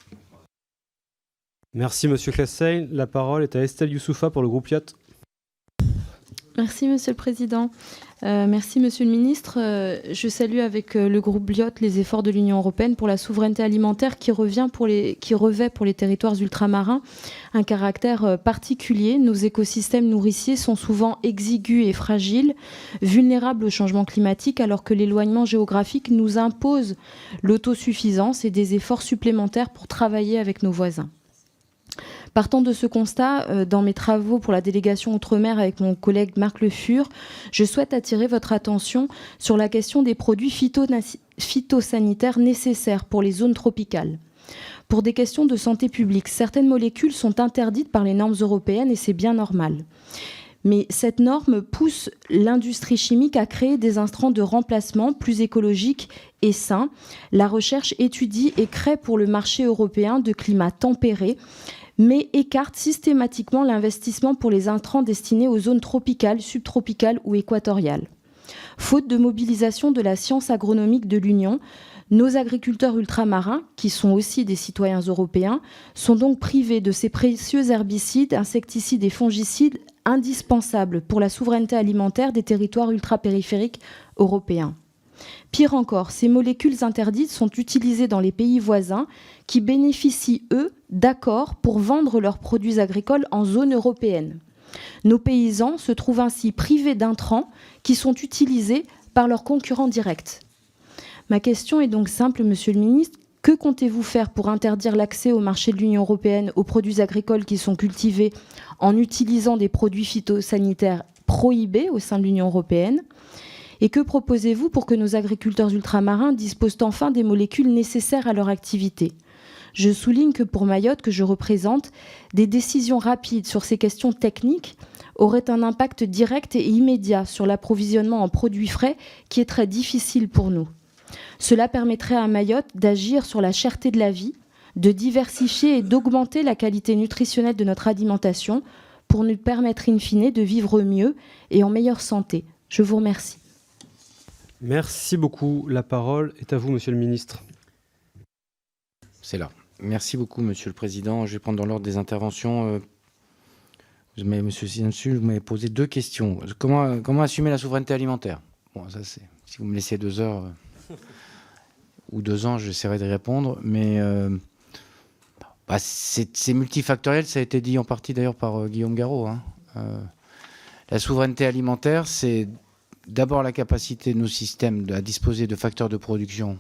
Merci Monsieur Chassaigne. La parole est à Estelle Youssoufa pour le groupe Yacht. Merci Monsieur le Président. Merci Monsieur le Ministre. Je salue avec le groupe Biot les efforts de l'Union européenne pour la souveraineté alimentaire qui revêt pour les territoires ultramarins un caractère particulier. Nos écosystèmes nourriciers sont souvent exigus et fragiles, vulnérables au changement climatique, alors que l'éloignement géographique nous impose l'autosuffisance et des efforts supplémentaires pour travailler avec nos voisins. Partant de ce constat, dans mes travaux pour la délégation Outre-mer avec mon collègue Marc Le Fur, je souhaite attirer votre attention sur la question des produits phytosanitaires nécessaires pour les zones tropicales. Pour des questions de santé publique, certaines molécules sont interdites par les normes européennes et c'est bien normal. Mais cette norme pousse l'industrie chimique à créer des intrants de remplacement plus écologiques et sains. La recherche étudie et crée pour le marché européen de climat tempéré, mais écarte systématiquement l'investissement pour les intrants destinés aux zones tropicales, subtropicales ou équatoriales. Faute de mobilisation de la science agronomique de l'Union, nos agriculteurs ultramarins, qui sont aussi des citoyens européens, sont donc privés de ces précieux herbicides, insecticides et fongicides indispensables pour la souveraineté alimentaire des territoires ultrapériphériques européens. Pire encore, ces molécules interdites sont utilisées dans les pays voisins qui bénéficient, eux, d'accords pour vendre leurs produits agricoles en zone européenne. Nos paysans se trouvent ainsi privés d'intrants qui sont utilisés par leurs concurrents directs. Ma question est donc simple, Monsieur le Ministre. Que comptez-vous faire pour interdire l'accès au marché de l'Union européenne aux produits agricoles qui sont cultivés en utilisant des produits phytosanitaires prohibés au sein de l'Union européenne ? Et que proposez-vous pour que nos agriculteurs ultramarins disposent enfin des molécules nécessaires à leur activité ? Je souligne que pour Mayotte, que je représente, des décisions rapides sur ces questions techniques auraient un impact direct et immédiat sur l'approvisionnement en produits frais qui est très difficile pour nous. Cela permettrait à Mayotte d'agir sur la cherté de la vie, de diversifier et d'augmenter la qualité nutritionnelle de notre alimentation pour nous permettre in fine de vivre mieux et en meilleure santé. Je vous remercie. Merci beaucoup. La parole est à vous, Monsieur le Ministre. C'est là. Merci beaucoup, Monsieur le Président. Je vais prendre dans l'ordre des interventions. Monsieur Silensu, vous m'avez posé 2 questions. Comment assumer la souveraineté alimentaire? Bon, ça c'est. Si vous me laissez 2 heures ou 2 ans, j'essaierai de répondre. Mais c'est multifactoriel. Ça a été dit en partie d'ailleurs par Guillaume Garot. La souveraineté alimentaire, c'est d'abord la capacité de nos systèmes à disposer de facteurs de production,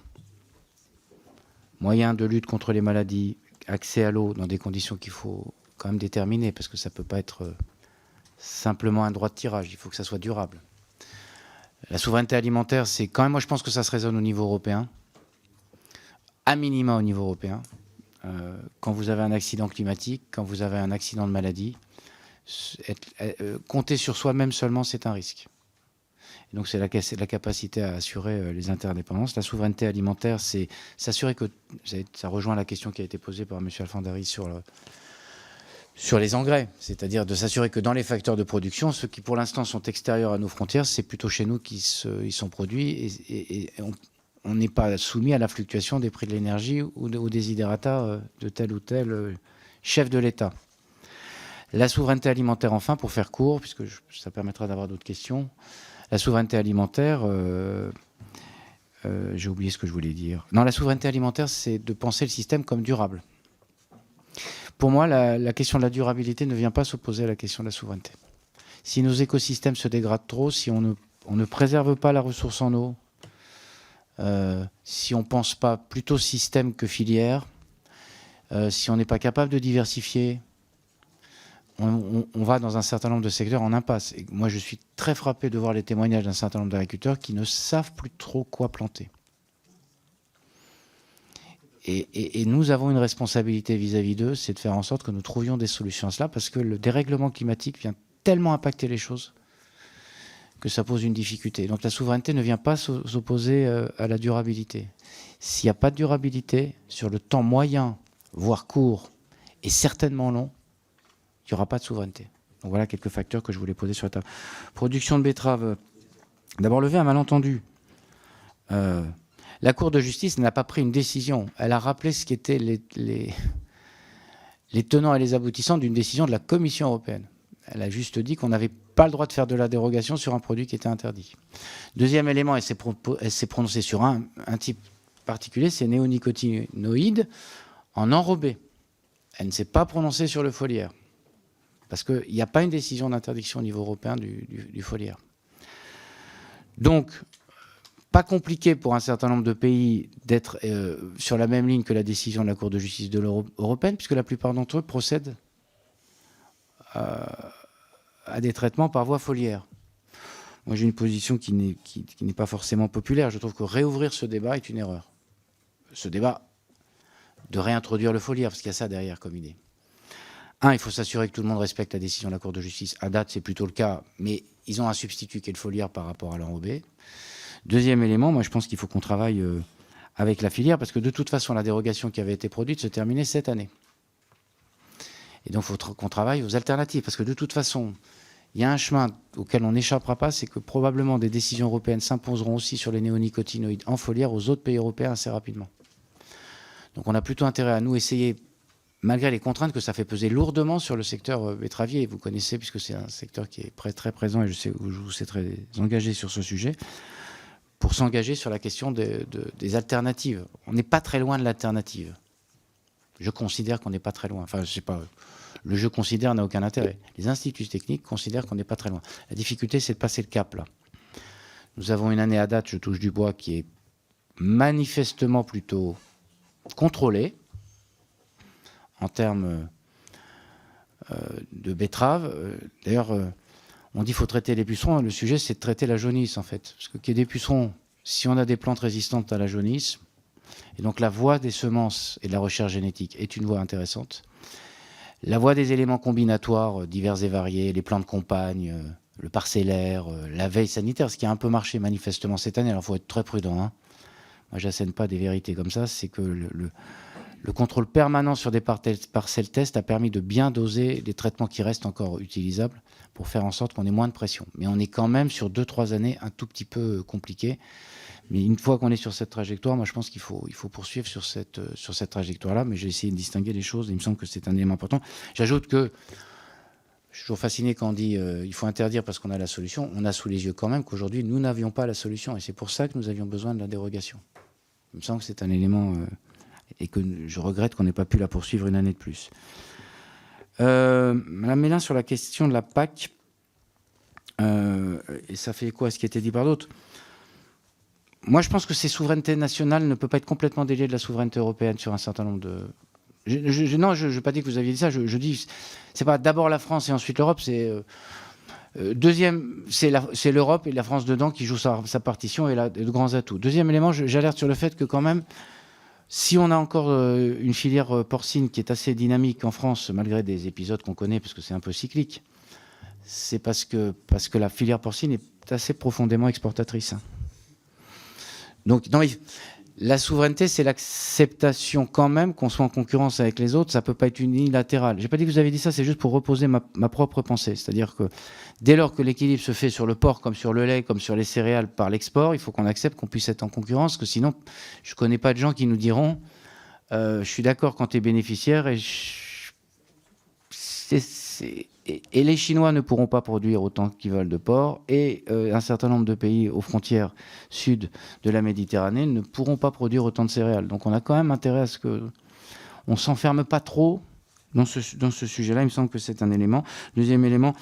moyens de lutte contre les maladies, accès à l'eau dans des conditions qu'il faut quand même déterminer, parce que ça ne peut pas être simplement un droit de tirage, il faut que ça soit durable. La souveraineté alimentaire, c'est quand même, moi je pense que ça se raisonne au niveau européen, à minima au niveau européen. Quand vous avez un accident climatique, quand vous avez un accident de maladie, compter sur soi-même seulement, c'est un risque. Et donc c'est la capacité à assurer les interdépendances. La souveraineté alimentaire, c'est s'assurer que, ça rejoint la question qui a été posée par M. Alfandari sur les engrais, c'est-à-dire de s'assurer que dans les facteurs de production, ceux qui pour l'instant sont extérieurs à nos frontières, c'est plutôt chez nous qu'ils sont produits et on n'est pas soumis à la fluctuation des prix de l'énergie ou aux desiderata de tel ou tel chef de l'État. La souveraineté alimentaire, enfin, pour faire court, puisque ça permettra d'avoir d'autres questions, la souveraineté alimentaire, j'ai oublié ce que je voulais dire. Non, la souveraineté alimentaire, c'est de penser le système comme durable. Pour moi, la question de la durabilité ne vient pas s'opposer à la question de la souveraineté. Si nos écosystèmes se dégradent trop, si on ne préserve pas la ressource en eau, si on ne pense pas plutôt système que filière, si on n'est pas capable de diversifier, on va dans un certain nombre de secteurs en impasse. Et moi, je suis très frappé de voir les témoignages d'un certain nombre d'agriculteurs qui ne savent plus trop quoi planter. Et nous avons une responsabilité vis-à-vis d'eux, c'est de faire en sorte que nous trouvions des solutions à cela, parce que le dérèglement climatique vient tellement impacter les choses que ça pose une difficulté. Donc la souveraineté ne vient pas s'opposer à la durabilité. S'il n'y a pas de durabilité, sur le temps moyen, voire court, et certainement long, il n'y aura pas de souveraineté. Donc voilà quelques facteurs que je voulais poser sur la table. Production de betteraves. D'abord, lever un malentendu. La Cour de justice n'a pas pris une décision. Elle a rappelé ce qu'étaient les tenants et les aboutissants d'une décision de la Commission européenne. Elle a juste dit qu'on n'avait pas le droit de faire de la dérogation sur un produit qui était interdit. Deuxième élément, elle s'est prononcée sur un type particulier, c'est néonicotinoïdes en enrobé. Elle ne s'est pas prononcée sur le foliaire. Parce qu'il n'y a pas une décision d'interdiction au niveau européen du foliaire. Donc, pas compliqué pour un certain nombre de pays d'être sur la même ligne que la décision de la Cour de justice de l'Union européenne, puisque la plupart d'entre eux procèdent à des traitements par voie foliaire. Moi, j'ai une position qui n'est pas forcément populaire. Je trouve que réouvrir ce débat est une erreur. Ce débat de réintroduire le foliaire, parce qu'il y a ça derrière comme idée. Il faut s'assurer que tout le monde respecte la décision de la Cour de justice. À date, c'est plutôt le cas, mais ils ont un substitut qui est le foliaire par rapport à l'enrobé. Deuxième élément, moi je pense qu'il faut qu'on travaille avec la filière, parce que de toute façon, la dérogation qui avait été produite se terminait cette année. Et donc, il faut qu'on travaille aux alternatives, parce que de toute façon, il y a un chemin auquel on n'échappera pas, c'est que probablement des décisions européennes s'imposeront aussi sur les néonicotinoïdes en foliaire aux autres pays européens assez rapidement. Donc on a plutôt intérêt à nous essayer, malgré les contraintes que ça fait peser lourdement sur le secteur betteravier, vous connaissez, puisque c'est un secteur qui est très présent, et je vous sais très engagé sur ce sujet, pour s'engager sur la question des alternatives. On n'est pas très loin de l'alternative. Je considère qu'on n'est pas très loin. Enfin, je sais pas, le je considère n'a aucun intérêt. Les instituts techniques considèrent qu'on n'est pas très loin. La difficulté, c'est de passer le cap, là. Nous avons une année à date, je touche du bois, qui est manifestement plutôt contrôlée en termes de betteraves. D'ailleurs, on dit qu'il faut traiter les pucerons. Le sujet, c'est de traiter la jaunisse, en fait. Parce qu'il y a des pucerons, si on a des plantes résistantes à la jaunisse, et donc la voie des semences et de la recherche génétique est une voie intéressante. La voie des éléments combinatoires divers et variés, les plants de compagne, le parcellaire, la veille sanitaire, ce qui a un peu marché manifestement cette année. Alors il faut être très prudent. Moi, je n'assène pas des vérités comme ça. C'est que Le contrôle permanent sur des parcelles test a permis de bien doser les traitements qui restent encore utilisables pour faire en sorte qu'on ait moins de pression. Mais on est quand même sur 2-3 années un tout petit peu compliqué. Mais une fois qu'on est sur cette trajectoire, moi je pense qu'il faut poursuivre sur cette trajectoire-là. Mais j'ai essayé de distinguer les choses. Il me semble que c'est un élément important. J'ajoute que je suis toujours fasciné quand on dit il faut interdire parce qu'on a la solution. On a sous les yeux quand même qu'aujourd'hui, nous n'avions pas la solution. Et c'est pour ça que nous avions besoin de la dérogation. Il me semble que c'est un élément et que je regrette qu'on n'ait pas pu la poursuivre une année de plus. Madame Mélin, sur la question de la PAC, et ça fait écho à ce qui a été dit par d'autres, moi je pense que ces souverainetés nationales ne peuvent pas être complètement déliées de la souveraineté européenne sur un certain nombre de... Non, je n'ai pas dit que vous aviez dit ça, je dis, c'est pas d'abord la France et ensuite l'Europe, c'est... deuxième, c'est l'Europe et la France dedans qui joue sa partition et de grands atouts. Deuxième élément, j'alerte sur le fait que quand même, si on a encore une filière porcine qui est assez dynamique en France, malgré des épisodes qu'on connaît, parce que c'est un peu cyclique, c'est parce que la filière porcine est assez profondément exportatrice. Donc, non, la souveraineté, c'est l'acceptation quand même qu'on soit en concurrence avec les autres. Ça ne peut pas être unilatéral. Je n'ai pas dit que vous avez dit ça, c'est juste pour reposer ma propre pensée. C'est-à-dire que dès lors que l'équilibre se fait sur le porc, comme sur le lait, comme sur les céréales par l'export, il faut qu'on accepte qu'on puisse être en concurrence, que sinon, je ne connais pas de gens qui nous diront je suis d'accord quand tu es bénéficiaire et les Chinois ne pourront pas produire autant qu'ils veulent de porc et un certain nombre de pays aux frontières sud de la Méditerranée ne pourront pas produire autant de céréales. Donc on a quand même intérêt à ce qu'on ne s'enferme pas trop dans ce sujet-là. Il me semble que c'est un élément. Deuxième élément,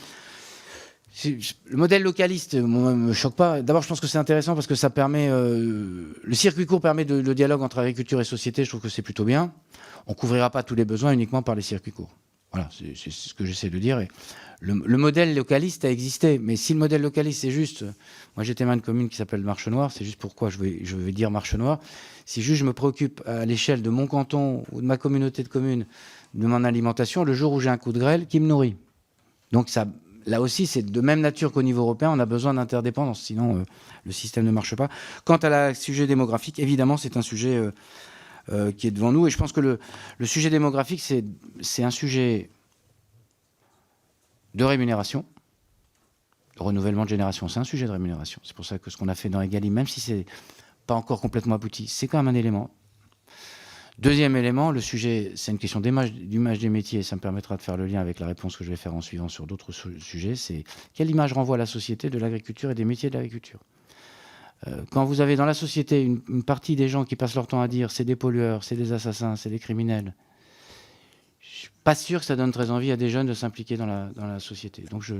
le modèle localiste ne me choque pas. D'abord, je pense que c'est intéressant parce que ça permet... le circuit court permet le dialogue entre agriculture et société. Je trouve que c'est plutôt bien. On ne couvrira pas tous les besoins uniquement par les circuits courts. Voilà, c'est ce que j'essaie de dire. Et le modèle localiste a existé, mais si le modèle localiste, c'est juste... Moi, j'étais maire d'une commune qui s'appelle Marche Noire, c'est juste pourquoi je vais dire Marche Noire. Si juste je me préoccupe à l'échelle de mon canton ou de ma communauté de communes de mon alimentation, le jour où j'ai un coup de grêle, qui me nourrit. Donc ça, là aussi, c'est de même nature qu'au niveau européen, on a besoin d'interdépendance, sinon le système ne marche pas. Quant à la sujet démographique, évidemment, c'est un sujet... qui est devant nous. Et je pense que le sujet démographique, c'est un sujet de rémunération, de renouvellement de génération. C'est un sujet de rémunération. C'est pour ça que ce qu'on a fait dans Egalim, même si c'est pas encore complètement abouti, c'est quand même un élément. Deuxième élément, le sujet, c'est une question d'image des métiers, et ça me permettra de faire le lien avec la réponse que je vais faire en suivant sur d'autres sujets, c'est quelle image renvoie la société de l'agriculture et des métiers de l'agriculture. Quand vous avez dans la société une partie des gens qui passent leur temps à dire c'est des pollueurs, c'est des assassins, c'est des criminels, je ne suis pas sûr que ça donne très envie à des jeunes de s'impliquer dans la société. Donc je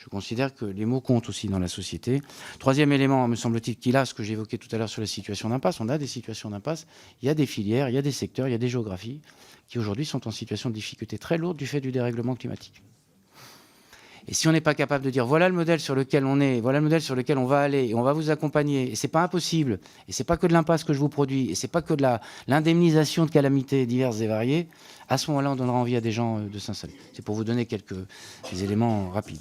considère que les mots comptent aussi dans la société. Troisième élément, me semble-t-il, qu'il a ce que j'évoquais tout à l'heure sur les situations d'impasse. On a des situations d'impasse, il y a des filières, il y a des secteurs, il y a des géographies qui aujourd'hui sont en situation de difficulté très lourde du fait du dérèglement climatique. Et si on n'est pas capable de dire voilà le modèle sur lequel on est, voilà le modèle sur lequel on va aller, et on va vous accompagner, et c'est pas impossible, et c'est pas que de l'impasse que je vous produis, et c'est pas que de l'indemnisation de calamités diverses et variées, à ce moment-là, on donnera envie à des gens de s'installer. C'est pour vous donner quelques éléments rapides.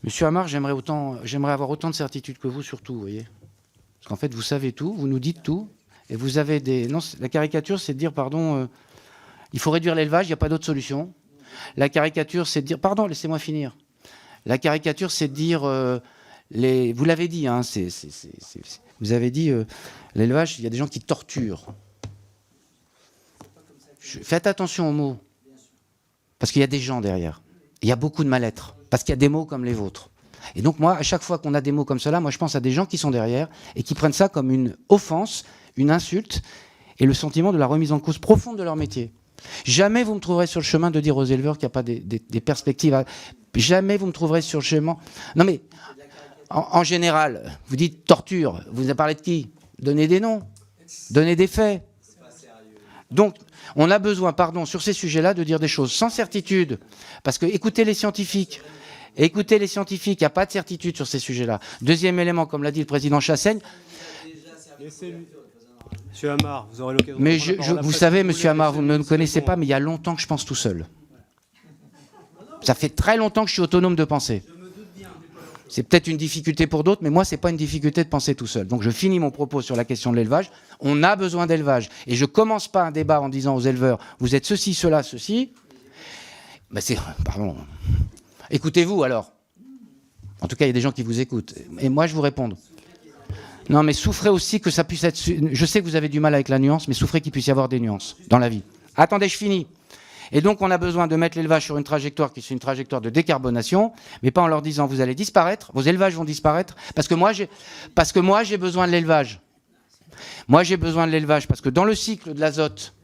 Monsieur Amar, j'aimerais avoir autant de certitude que vous sur tout, vous voyez. Parce qu'en fait, vous savez tout, vous nous dites tout, et vous avez des... Non, la caricature, c'est de dire, pardon, il faut réduire l'élevage, il n'y a pas d'autre solution. La caricature, c'est de dire... Pardon, laissez-moi finir. La caricature, c'est de dire... Vous l'avez dit, hein, vous avez dit, l'élevage, il y a des gens qui torturent. Faites attention aux mots. Parce qu'il y a des gens derrière. Il y a beaucoup de mal-être. Parce qu'il y a des mots comme les vôtres. Et donc moi, à chaque fois qu'on a des mots comme cela, moi je pense à des gens qui sont derrière et qui prennent ça comme une offense, une insulte et le sentiment de la remise en cause profonde de leur métier. Jamais vous me trouverez sur le chemin de dire aux éleveurs qu'il n'y a pas des perspectives. Jamais vous me trouverez sur le chemin. Non mais, en général, vous dites torture. Vous avez parlé de qui? Donnez des noms. Donnez des faits. Donc, on a besoin, sur ces sujets-là, de dire des choses sans certitude. Parce que écoutez les scientifiques. Écoutez les scientifiques, il n'y a pas de certitude sur ces sujets-là. Deuxième élément, comme l'a dit le président Chassaigne. Monsieur Amar, vous aurez l'occasion. Mais vous savez, monsieur Amar, vous ne me connaissez pas, mais il y a longtemps que je pense tout seul. Ça fait très longtemps que je suis autonome de penser. C'est peut-être une difficulté pour d'autres, mais moi, c'est pas une difficulté de penser tout seul. Donc, je finis mon propos sur la question de l'élevage. On a besoin d'élevage. Et je commence pas un débat en disant aux éleveurs, vous êtes ceci, cela, ceci. Ben pardon. Écoutez-vous, alors. En tout cas, il y a des gens qui vous écoutent. Et moi, je vous réponds. Non, mais souffrez aussi que ça puisse être... Je sais que vous avez du mal avec la nuance, mais souffrez qu'il puisse y avoir des nuances dans la vie. Attendez, je finis. Et donc, on a besoin de mettre l'élevage sur une trajectoire qui est une trajectoire de décarbonation, mais pas en leur disant vous allez disparaître, vos élevages vont disparaître, parce que moi, j'ai besoin de l'élevage. Moi, j'ai besoin de l'élevage, parce que dans le cycle de l'azote,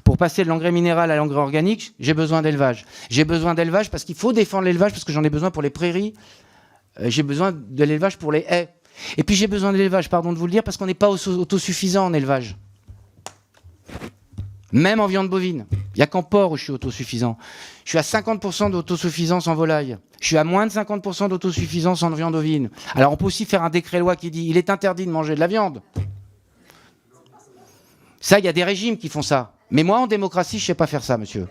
pour passer de l'engrais minéral à l'engrais organique, j'ai besoin d'élevage. J'ai besoin d'élevage parce qu'il faut défendre l'élevage, parce que j'en ai besoin pour les prairies, j'ai besoin de l'élevage pour les haies. Et puis j'ai besoin de l'élevage, pardon de vous le dire, parce qu'on n'est pas autosuffisant en élevage. Même en viande bovine. Il n'y a qu'en porc où je suis autosuffisant. Je suis à 50% d'autosuffisance en volaille. Je suis à moins de 50% d'autosuffisance en viande ovine. Alors on peut aussi faire un décret-loi qui dit il est interdit de manger de la viande. Ça, il y a des régimes qui font ça. Mais moi, en démocratie, je ne sais pas faire ça, monsieur.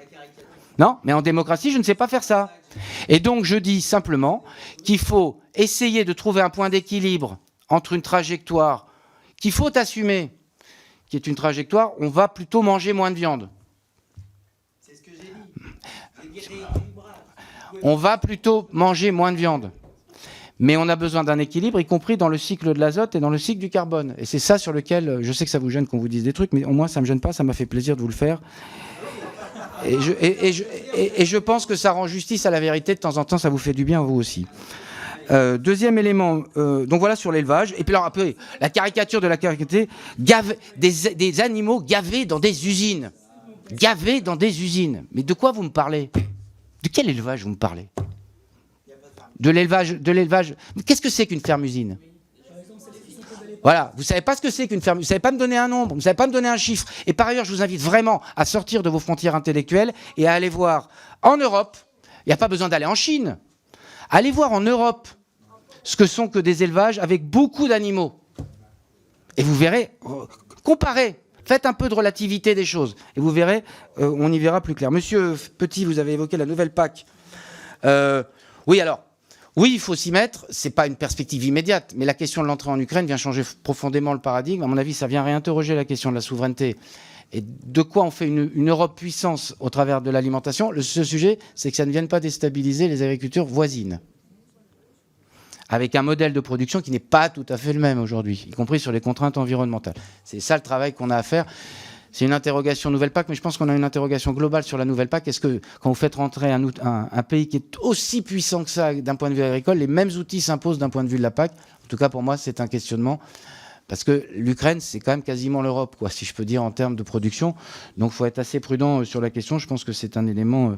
Non, mais en démocratie, je ne sais pas faire ça. Et donc, je dis simplement qu'il faut essayer de trouver un point d'équilibre entre une trajectoire qu'il faut assumer, qui est une trajectoire, on va plutôt manger moins de viande. C'est ce que j'ai dit. On va plutôt manger moins de viande. Mais on a besoin d'un équilibre, y compris dans le cycle de l'azote et dans le cycle du carbone. Et c'est ça sur lequel, je sais que ça vous gêne qu'on vous dise des trucs, mais au moins ça ne me gêne pas, ça m'a fait plaisir de vous le faire. Et je pense que ça rend justice à la vérité, de temps en temps, ça vous fait du bien, vous aussi. Deuxième élément, donc voilà sur l'élevage. Et puis alors après, la caricature de la caricature, des animaux gavés dans des usines. Gavés dans des usines. Mais de quoi vous me parlez? De quel élevage vous me parlez? De l'élevage. Qu'est-ce que c'est qu'une ferme-usine? Voilà, vous ne savez pas ce que c'est qu'une ferme. Vous ne savez pas me donner un nombre, vous ne savez pas me donner un chiffre. Et par ailleurs, je vous invite vraiment à sortir de vos frontières intellectuelles et à aller voir en Europe. Il n'y a pas besoin d'aller en Chine. Allez voir en Europe ce que sont que des élevages avec beaucoup d'animaux. Et vous verrez, comparez, faites un peu de relativité des choses. Et vous verrez, on y verra plus clair. Monsieur Petit, vous avez évoqué la nouvelle PAC. Oui, alors, oui, il faut s'y mettre. Ce n'est pas une perspective immédiate. Mais la question de l'entrée en Ukraine vient changer profondément le paradigme. À mon avis, ça vient réinterroger la question de la souveraineté. Et de quoi on fait une Europe puissance au travers de l'alimentation? Ce sujet, c'est que ça ne vienne pas déstabiliser les agricultures voisines. Avec un modèle de production qui n'est pas tout à fait le même aujourd'hui, y compris sur les contraintes environnementales. C'est ça le travail qu'on a à faire. C'est une interrogation nouvelle PAC, mais je pense qu'on a une interrogation globale sur la nouvelle PAC. Est-ce que quand vous faites rentrer un pays qui est aussi puissant que ça d'un point de vue agricole, les mêmes outils s'imposent d'un point de vue de la PAC? En tout cas, pour moi, c'est un questionnement. Parce que l'Ukraine, c'est quand même quasiment l'Europe, quoi, si je peux dire, en termes de production. Donc il faut être assez prudent sur la question. Je pense que c'est un élément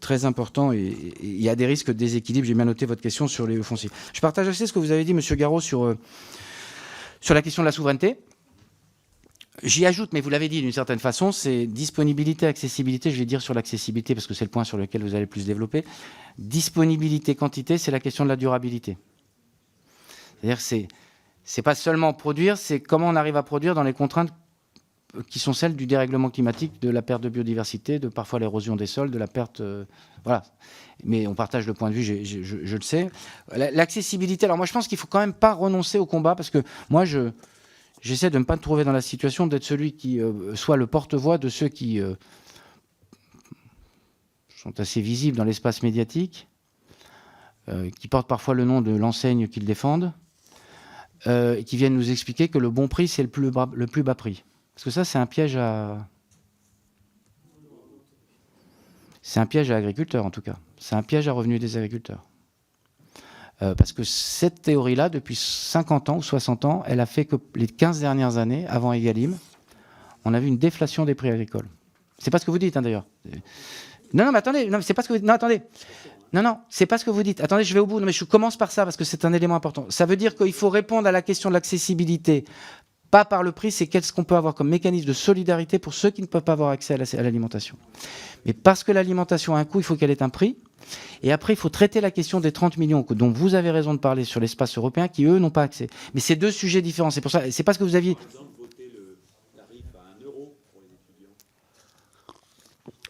très important. Et il y a des risques de déséquilibre. J'ai bien noté votre question sur les fonciers. Je partage aussi ce que vous avez dit, Monsieur Garot, sur la question de la souveraineté. J'y ajoute, mais vous l'avez dit d'une certaine façon, c'est disponibilité, accessibilité. Je vais dire sur l'accessibilité, parce que c'est le point sur lequel vous allez plus développer. Disponibilité, quantité, c'est la question de la durabilité. C'est-à-dire que c'est pas seulement produire, c'est comment on arrive à produire dans les contraintes qui sont celles du dérèglement climatique, de la perte de biodiversité, de parfois l'érosion des sols, de la perte... voilà. Mais on partage le point de vue, je le sais. L'accessibilité, alors moi je pense qu'il ne faut quand même pas renoncer au combat, parce que moi j'essaie de ne pas me trouver dans la situation d'être celui qui soit le porte-voix de ceux qui sont assez visibles dans l'espace médiatique, qui portent parfois le nom de l'enseigne qu'ils défendent, et qui viennent nous expliquer que le bon prix, c'est le plus bas prix. Parce que ça, c'est un piège à... C'est un piège à agriculteurs, en tout cas. C'est un piège à revenus des agriculteurs. Parce que cette théorie-là, depuis 50 ans ou 60 ans, elle a fait que les 15 dernières années, avant Egalim, on a vu une déflation des prix agricoles. C'est pas ce que vous dites, hein, d'ailleurs. Non, mais attendez. Non, c'est pas ce que vous... Non, attendez. Non, c'est pas ce que vous dites. Attendez, je vais au bout. Non, mais je commence par ça parce que c'est un élément important. Ça veut dire qu'il faut répondre à la question de l'accessibilité, pas par le prix, c'est qu'est-ce qu'on peut avoir comme mécanisme de solidarité pour ceux qui ne peuvent pas avoir accès à l'alimentation. Mais parce que l'alimentation a un coût, il faut qu'elle ait un prix. Et après, il faut traiter la question des 30 millions dont vous avez raison de parler sur l'espace européen, qui, eux, n'ont pas accès. Mais c'est deux sujets différents. C'est pour ça, c'est pas ce que vous aviez...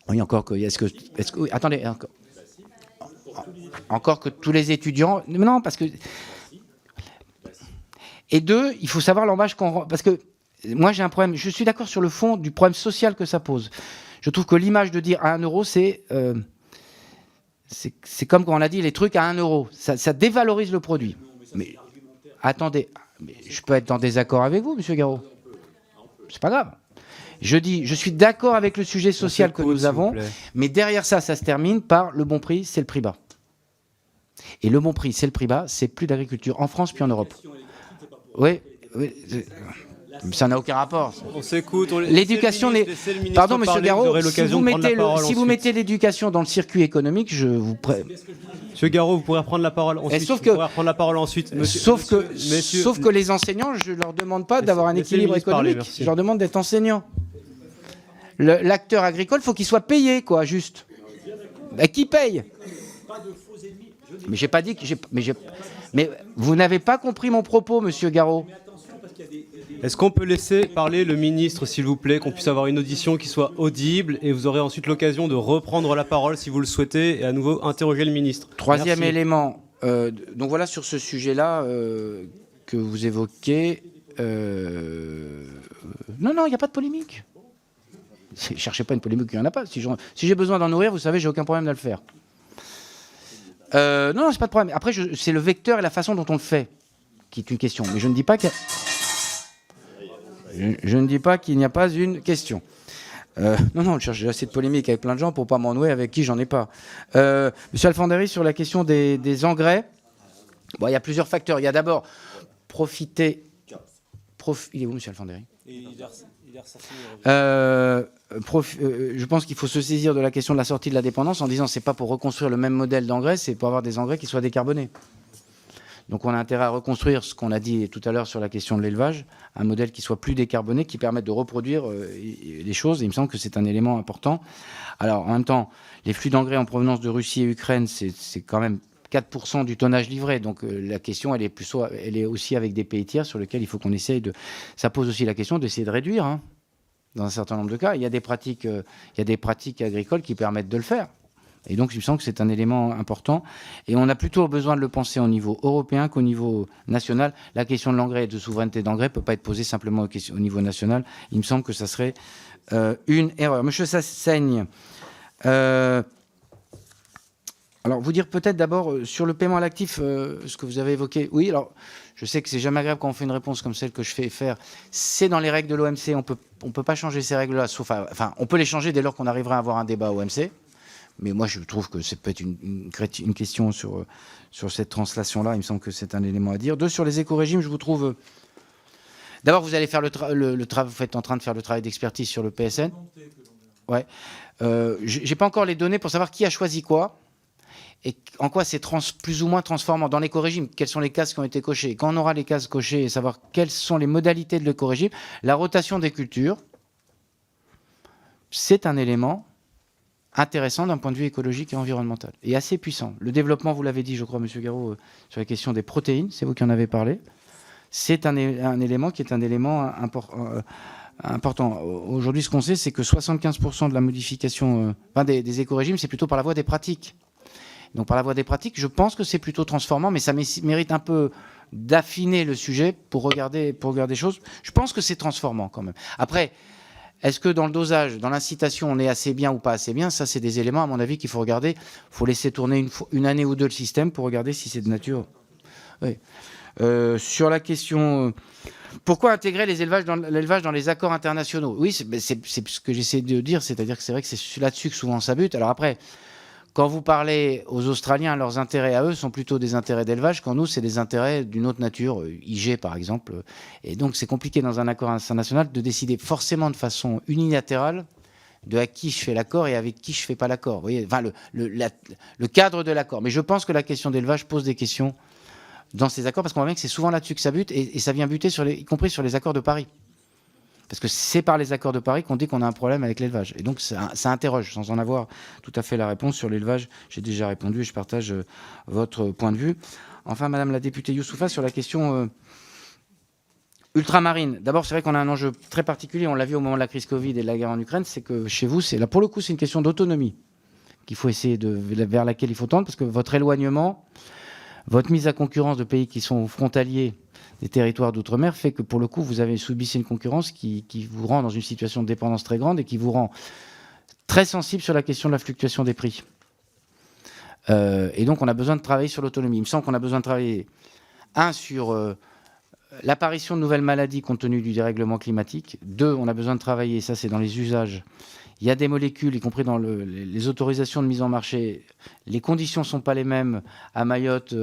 Oui, encore que... Attendez, encore... encore que tous les étudiants... Non, parce que... Et deux, il faut savoir l'embâche qu'on... Parce que moi, j'ai un problème. Je suis d'accord sur le fond du problème social que ça pose. Je trouve que l'image de dire à 1 euro, c'est comme quand on a dit les trucs à 1 euro. Ça dévalorise le produit. Mais attendez, mais je peux être en désaccord avec vous, monsieur Garot. C'est pas grave. Je dis, je suis d'accord avec le sujet social que nous avons, mais derrière ça, ça se termine par le bon prix, c'est le prix bas. Et le bon prix, c'est le prix bas, c'est plus d'agriculture en France puis en Europe. Oui, ça n'a aucun rapport. On s'écoute. L'éducation n'est... Pardon, monsieur Garot, si vous mettez l'éducation dans le circuit économique, je vous... Monsieur Garot, vous pourrez reprendre la parole ensuite. Sauf que les enseignants, je ne leur demande pas d'avoir un équilibre économique. Je leur demande d'être enseignants. L'acteur agricole, il faut qu'il soit payé, quoi, juste. Qui paye? Mais j'ai pas dit que... Mais vous n'avez pas compris mon propos, monsieur Garot. Est-ce qu'on peut laisser parler le ministre, s'il vous plaît, qu'on puisse avoir une audition qui soit audible, et vous aurez ensuite l'occasion de reprendre la parole si vous le souhaitez et à nouveau interroger le ministre. Troisième élément, donc voilà sur ce sujet-là que vous évoquez. Non, il n'y a pas de polémique. Cherchez pas une polémique, il n'y en a pas. Si j'ai besoin d'en nourrir, vous savez, j'ai aucun problème de le faire. Non, c'est pas de problème. Après, c'est le vecteur et la façon dont on le fait qui est une question. Mais je ne dis pas qu'il n'y a pas une question. Non, j'ai assez de polémique avec plein de gens pour pas m'en nouer avec qui j'en ai pas. Monsieur Alfandéry, sur la question des engrais, bon, il y a plusieurs facteurs. Il y a d'abord profiter... Il est où, monsieur Alfandéry ? Je pense qu'il faut se saisir de la question de la sortie de la dépendance en disant c'est pas pour reconstruire le même modèle d'engrais, c'est pour avoir des engrais qui soient décarbonés. Donc on a intérêt à reconstruire ce qu'on a dit tout à l'heure sur la question de l'élevage, un modèle qui soit plus décarboné, qui permette de reproduire les choses. Et il me semble que c'est un élément important. Alors en même temps, les flux d'engrais en provenance de Russie et Ukraine, c'est quand même 4% du tonnage livré. Donc la question, elle est aussi avec des pays tiers sur lesquels il faut qu'on essaye de... Ça pose aussi la question d'essayer de réduire, hein, dans un certain nombre de cas. Il y a des pratiques agricoles qui permettent de le faire. Et donc, il me semble que c'est un élément important. Et on a plutôt besoin de le penser au niveau européen qu'au niveau national. La question de l'engrais et de souveraineté d'engrais ne peut pas être posée simplement au niveau national. Il me semble que ça serait une erreur. Monsieur Sassaigne, alors, vous dire peut-être d'abord sur le paiement à l'actif, ce que vous avez évoqué. Oui, alors, je sais que c'est jamais agréable quand on fait une réponse comme celle que je fais faire. C'est dans les règles de l'OMC. On peut pas changer ces règles-là, sauf on peut les changer dès lors qu'on arriverait à avoir un débat au OMC. Mais moi, je trouve que c'est peut-être une question sur cette translation-là. Il me semble que c'est un élément à dire. Deux, sur les éco-régimes, je vous trouve... D'abord, vous allez faire vous êtes en train de faire le travail d'expertise sur le PSN. Ouais. J'ai pas encore les données pour savoir qui a choisi quoi et en quoi c'est plus ou moins transformant. Dans l'éco-régime, quelles sont les cases qui ont été cochées. Quand on aura les cases cochées et savoir quelles sont les modalités de l'éco-régime, la rotation des cultures, c'est un élément intéressant d'un point de vue écologique et environnemental, et assez puissant. Le développement, vous l'avez dit, je crois, monsieur Garot, sur la question des protéines, c'est vous qui en avez parlé, c'est un élément qui est un élément important. Aujourd'hui, ce qu'on sait, c'est que 75% de la modification des éco-régimes, c'est plutôt par la voie des pratiques. Donc par la voie des pratiques, je pense que c'est plutôt transformant, mais ça mérite un peu d'affiner le sujet pour regarder les choses. Je pense que c'est transformant quand même. Après, est-ce que dans le dosage, dans l'incitation, on est assez bien ou pas assez bien? Ça, c'est des éléments, à mon avis, qu'il faut regarder. Il faut laisser tourner une année ou deux le système pour regarder si c'est de nature. Oui. Sur la question... pourquoi intégrer l'élevage dans les accords internationaux? Oui, c'est ce que j'essaie de dire, c'est-à-dire que c'est vrai que c'est là-dessus que souvent ça bute. Alors après, quand vous parlez aux Australiens, leurs intérêts à eux sont plutôt des intérêts d'élevage, quand nous, c'est des intérêts d'une autre nature, IG par exemple. Et donc c'est compliqué dans un accord international de décider forcément de façon unilatérale de à qui je fais l'accord et avec qui je fais pas l'accord. Vous voyez, enfin, le cadre de l'accord. Mais je pense que la question d'élevage pose des questions dans ces accords, parce qu'on voit bien que c'est souvent là-dessus que ça bute, et ça vient buter, y compris sur les accords de Paris. Parce que c'est par les accords de Paris qu'on dit qu'on a un problème avec l'élevage. Et donc ça interroge, sans en avoir tout à fait la réponse. Sur l'élevage, j'ai déjà répondu et je partage votre point de vue. Enfin, Madame la députée Youssoufa, sur la question ultramarine. D'abord, c'est vrai qu'on a un enjeu très particulier, on l'a vu au moment de la crise Covid et de la guerre en Ukraine, c'est que chez vous, pour le coup, c'est une question d'autonomie qu'il faut essayer vers laquelle il faut tendre, parce que votre éloignement, votre mise à concurrence de pays qui sont frontaliers des territoires d'outre-mer fait que, pour le coup, vous avez subissé une concurrence qui vous rend dans une situation de dépendance très grande et qui vous rend très sensible sur la question de la fluctuation des prix. Et donc, on a besoin de travailler sur l'autonomie. Il me semble qu'on a besoin de travailler, sur l'apparition de nouvelles maladies compte tenu du dérèglement climatique. 2, on a besoin de travailler, ça c'est dans les usages. Il y a des molécules, y compris dans les autorisations de mise en marché. Les conditions ne sont pas les mêmes à Mayotte,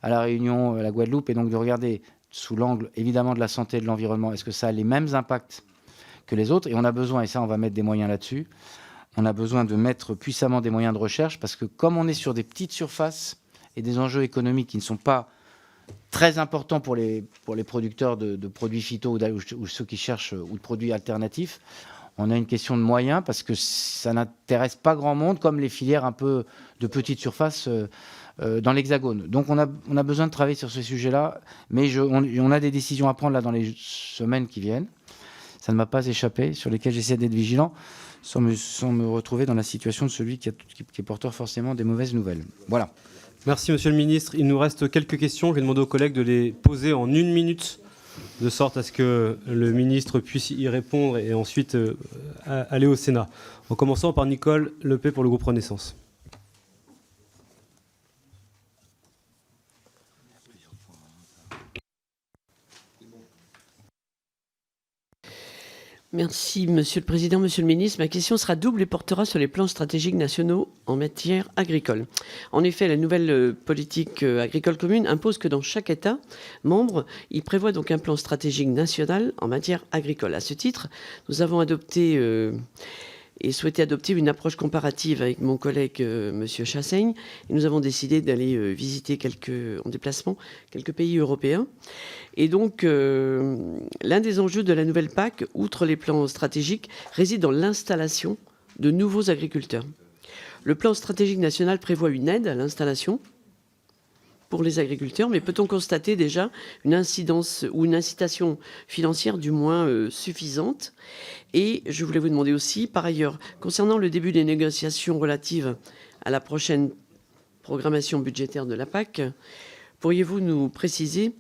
à La Réunion, à la Guadeloupe, et donc de regarder sous l'angle évidemment de la santé et de l'environnement, est-ce que ça a les mêmes impacts que les autres? Et on a besoin, et ça on va mettre des moyens là-dessus, on a besoin de mettre puissamment des moyens de recherche, parce que comme on est sur des petites surfaces et des enjeux économiques qui ne sont pas très importants pour les producteurs de produits phyto ou ceux qui cherchent, ou de produits alternatifs, on a une question de moyens, parce que ça n'intéresse pas grand monde, comme les filières un peu de petites surfaces dans l'Hexagone. Donc on a besoin de travailler sur ce sujet-là, mais on a des décisions à prendre là dans les semaines qui viennent. Ça ne m'a pas échappé, sur lesquelles j'essaie d'être vigilant, sans me retrouver dans la situation de celui qui est porteur forcément des mauvaises nouvelles. Voilà. Merci, Monsieur le Ministre. Il nous reste quelques questions. Je vais demander aux collègues de les poser en 1 minute, de sorte à ce que le ministre puisse y répondre et ensuite aller au Sénat. En commençant par Nicole Lepay pour le groupe Renaissance. Merci, Monsieur le Président, Monsieur le Ministre. Ma question sera double et portera sur les plans stratégiques nationaux en matière agricole. En effet, la nouvelle politique agricole commune impose que dans chaque État membre, il prévoit donc un plan stratégique national en matière agricole. À ce titre, nous avons adopté et souhaité adopter une approche comparative avec mon collègue Monsieur Chassaigne. Et nous avons décidé d'aller visiter en déplacement quelques pays européens. Et donc, l'un des enjeux de la nouvelle PAC, outre les plans stratégiques, réside dans l'installation de nouveaux agriculteurs. Le plan stratégique national prévoit une aide à l'installation pour les agriculteurs, mais peut-on constater déjà une incidence ou une incitation financière du moins suffisante? Et je voulais vous demander aussi, par ailleurs, concernant le début des négociations relatives à la prochaine programmation budgétaire de la PAC, pourriez-vous nous préciser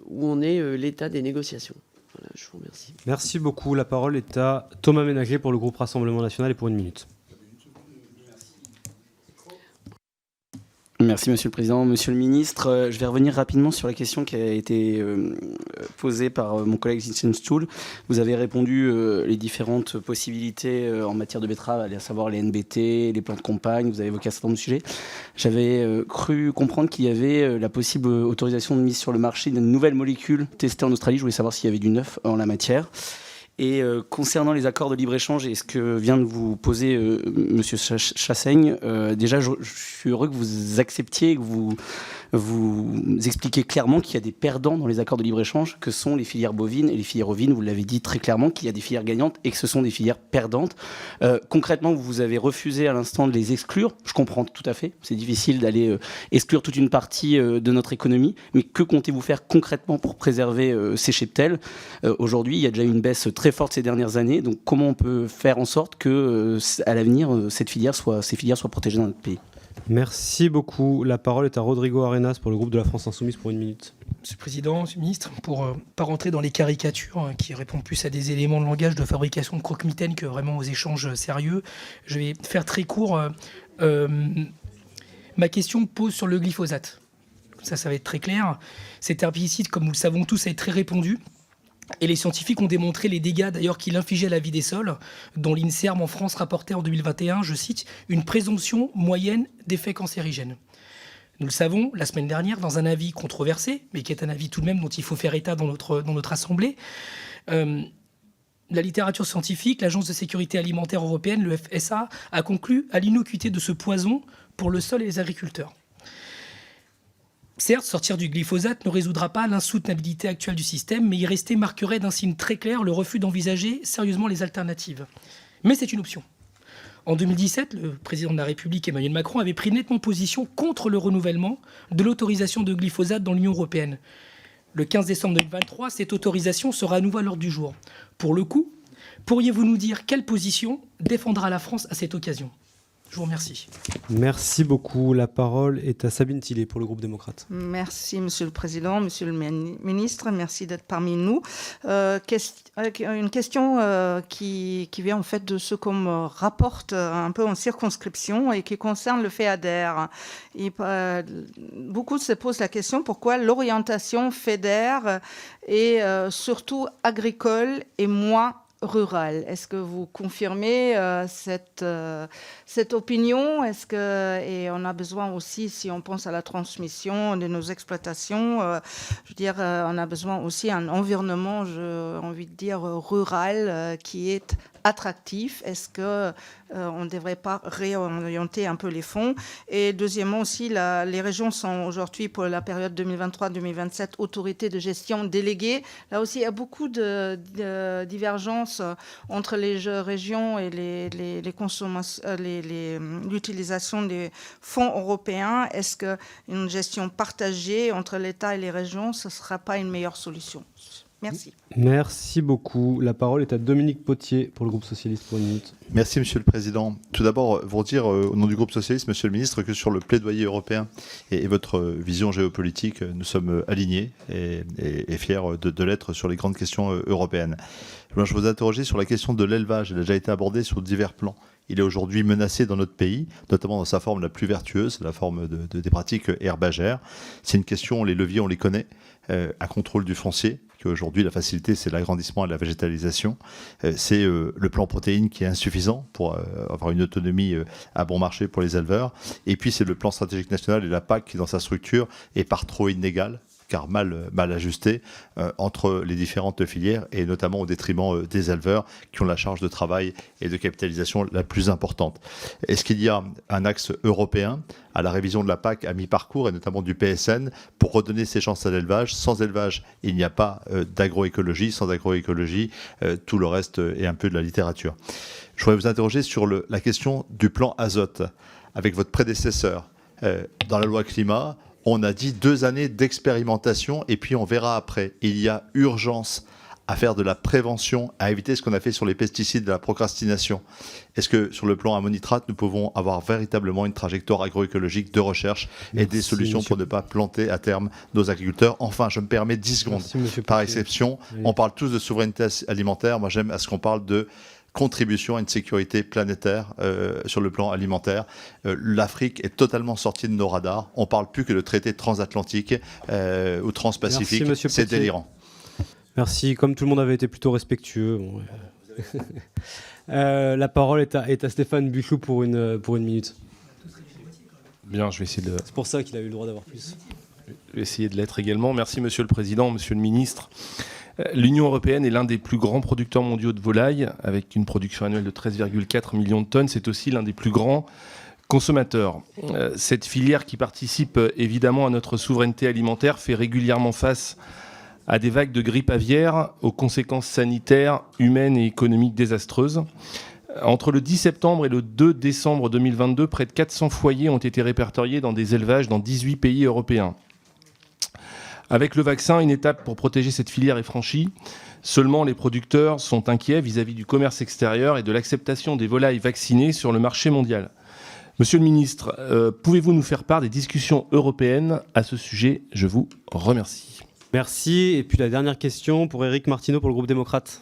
où en est l'état des négociations? Voilà, je vous remercie. Merci beaucoup. La parole est à Thomas Ménager pour le groupe Rassemblement National et pour 1 minute. Merci Monsieur le Président. Monsieur le Ministre, je vais revenir rapidement sur la question qui a été posée par mon collègue Zincen Stoul. Vous avez répondu les différentes possibilités en matière de betterave, à savoir les NBT, les plans de campagne, vous avez évoqué un certain nombre de sujets. J'avais cru comprendre qu'il y avait la possible autorisation de mise sur le marché d'une nouvelle molécule testée en Australie. Je voulais savoir s'il y avait du neuf en la matière. Et concernant les accords de libre-échange et ce que vient de vous poser Monsieur Chassaigne, déjà je suis heureux que vous acceptiez, que vous expliquez clairement qu'il y a des perdants dans les accords de libre-échange, que sont les filières bovines et les filières ovines. Vous l'avez dit très clairement qu'il y a des filières gagnantes et que ce sont des filières perdantes. Concrètement, vous avez refusé à l'instant de les exclure. Je comprends tout à fait. C'est difficile d'aller exclure toute une partie de notre économie. Mais que comptez-vous faire concrètement pour préserver ces cheptels? Aujourd'hui, il y a déjà eu une baisse très forte ces dernières années. Donc, comment on peut faire en sorte que, à l'avenir, ces filières soient protégées dans notre pays? Merci beaucoup. La parole est à Rodrigo Arenas pour le groupe de la France Insoumise pour 1 minute. Monsieur le Président, Monsieur le Ministre, pour pas rentrer dans les caricatures qui répondent plus à des éléments de langage de fabrication de croque-mitaine que vraiment aux échanges sérieux, je vais faire très court. Ma question pose sur le glyphosate. Ça va être très clair. Cet herbicide, comme nous le savons tous, est très répandu. Et les scientifiques ont démontré les dégâts d'ailleurs qu'il infligeait à la vie des sols, dont l'INSERM en France rapportait en 2021, je cite, une présomption moyenne d'effets cancérigènes. Nous le savons, la semaine dernière, dans un avis controversé, mais qui est un avis tout de même dont il faut faire état dans notre Assemblée, la littérature scientifique, l'Agence de sécurité alimentaire européenne, le FSA, a conclu à l'innocuité de ce poison pour le sol et les agriculteurs. Certes, sortir du glyphosate ne résoudra pas l'insoutenabilité actuelle du système, mais y rester marquerait d'un signe très clair le refus d'envisager sérieusement les alternatives. Mais c'est une option. En 2017, le président de la République, Emmanuel Macron, avait pris nettement position contre le renouvellement de l'autorisation de glyphosate dans l'Union européenne. Le 15 décembre 2023, cette autorisation sera à nouveau à l'ordre du jour. Pour le coup, pourriez-vous nous dire quelle position défendra la France à cette occasion ? Je vous remercie. Merci beaucoup. La parole est à Sabine Tillet pour le groupe démocrate. Merci, Monsieur le Président, Monsieur le Ministre, merci d'être parmi nous. Une question qui vient en fait de ce qu'on me rapporte un peu en circonscription et qui concerne le FEADER. Beaucoup se posent la question pourquoi l'orientation FEADER est surtout agricole et moins rural. Est-ce que vous confirmez cette opinion? Et on a besoin aussi, si on pense à la transmission de nos exploitations, je veux dire, on a besoin aussi d'un environnement, j'ai envie de dire, rural qui est attractif. Est-ce que on ne devrait pas réorienter un peu les fonds? Et deuxièmement aussi, les régions sont aujourd'hui, pour la période 2023-2027, autorités de gestion déléguées. Là aussi, il y a beaucoup de divergences entre les régions et l'utilisation des fonds européens. Est-ce qu'une gestion partagée entre l'État et les régions, ce ne sera pas une meilleure solution? Merci. Merci beaucoup. La parole est à Dominique Potier pour le groupe socialiste pour une minute. Merci Monsieur le Président. Tout d'abord, vous dire au nom du groupe socialiste, Monsieur le Ministre, que sur le plaidoyer européen et votre vision géopolitique, nous sommes alignés et fiers de l'être sur les grandes questions européennes. Je vous interroger sur la question de l'élevage. Elle a déjà été abordée sur divers plans. Il est aujourd'hui menacé dans notre pays, notamment dans sa forme la plus vertueuse, la forme des pratiques herbagères. C'est une question, les leviers, on les connaît. Un contrôle du foncier, qu'aujourd'hui la facilité c'est l'agrandissement et la végétalisation. C'est le plan protéines qui est insuffisant pour avoir une autonomie à bon marché pour les éleveurs. Et puis c'est le plan stratégique national et la PAC qui dans sa structure est par trop inégale, car mal ajusté entre les différentes filières et notamment au détriment des éleveurs qui ont la charge de travail et de capitalisation la plus importante. Est-ce qu'il y a un axe européen à la révision de la PAC à mi-parcours et notamment du PSN pour redonner ses chances à l'élevage? Sans élevage, il n'y a pas d'agroécologie. Sans agroécologie, tout le reste est un peu de la littérature. Je voudrais vous interroger sur la question du plan azote. Avec votre prédécesseur, dans la loi climat, on a dit 2 années d'expérimentation et puis on verra après. Il y a urgence à faire de la prévention, à éviter ce qu'on a fait sur les pesticides, de la procrastination. Est-ce que sur le plan ammonitrate, nous pouvons avoir véritablement une trajectoire agroécologique de recherche et des solutions pour ne pas planter à terme nos agriculteurs? Enfin, je me permets 10 secondes. Par exception, on parle tous de souveraineté alimentaire. Moi, j'aime à ce qu'on parle de contribution à une sécurité planétaire sur le plan alimentaire. L'Afrique est totalement sortie de nos radars. On ne parle plus que de traité transatlantique ou transpacifique. C'est délirant. Merci. Comme tout le monde avait été plutôt respectueux. Bon, la parole est à Stéphane Buchou pour une minute. Bien, je vais essayer de... C'est pour ça qu'il a eu le droit d'avoir plus. Je vais essayer de l'être également. Merci Monsieur le Président, Monsieur le Ministre. L'Union européenne est l'un des plus grands producteurs mondiaux de volailles, avec une production annuelle de 13,4 millions de tonnes. C'est aussi l'un des plus grands consommateurs. Cette filière qui participe évidemment à notre souveraineté alimentaire fait régulièrement face à des vagues de grippe aviaire aux conséquences sanitaires, humaines et économiques désastreuses. Entre le 10 septembre et le 2 décembre 2022, près de 400 foyers ont été répertoriés dans des élevages dans 18 pays européens. Avec le vaccin, une étape pour protéger cette filière est franchie. Seulement, les producteurs sont inquiets vis-à-vis du commerce extérieur et de l'acceptation des volailles vaccinées sur le marché mondial. Monsieur le ministre, pouvez-vous nous faire part des discussions européennes à ce sujet? Je vous remercie. Merci. Et puis la dernière question pour Éric Martineau pour le groupe démocrate.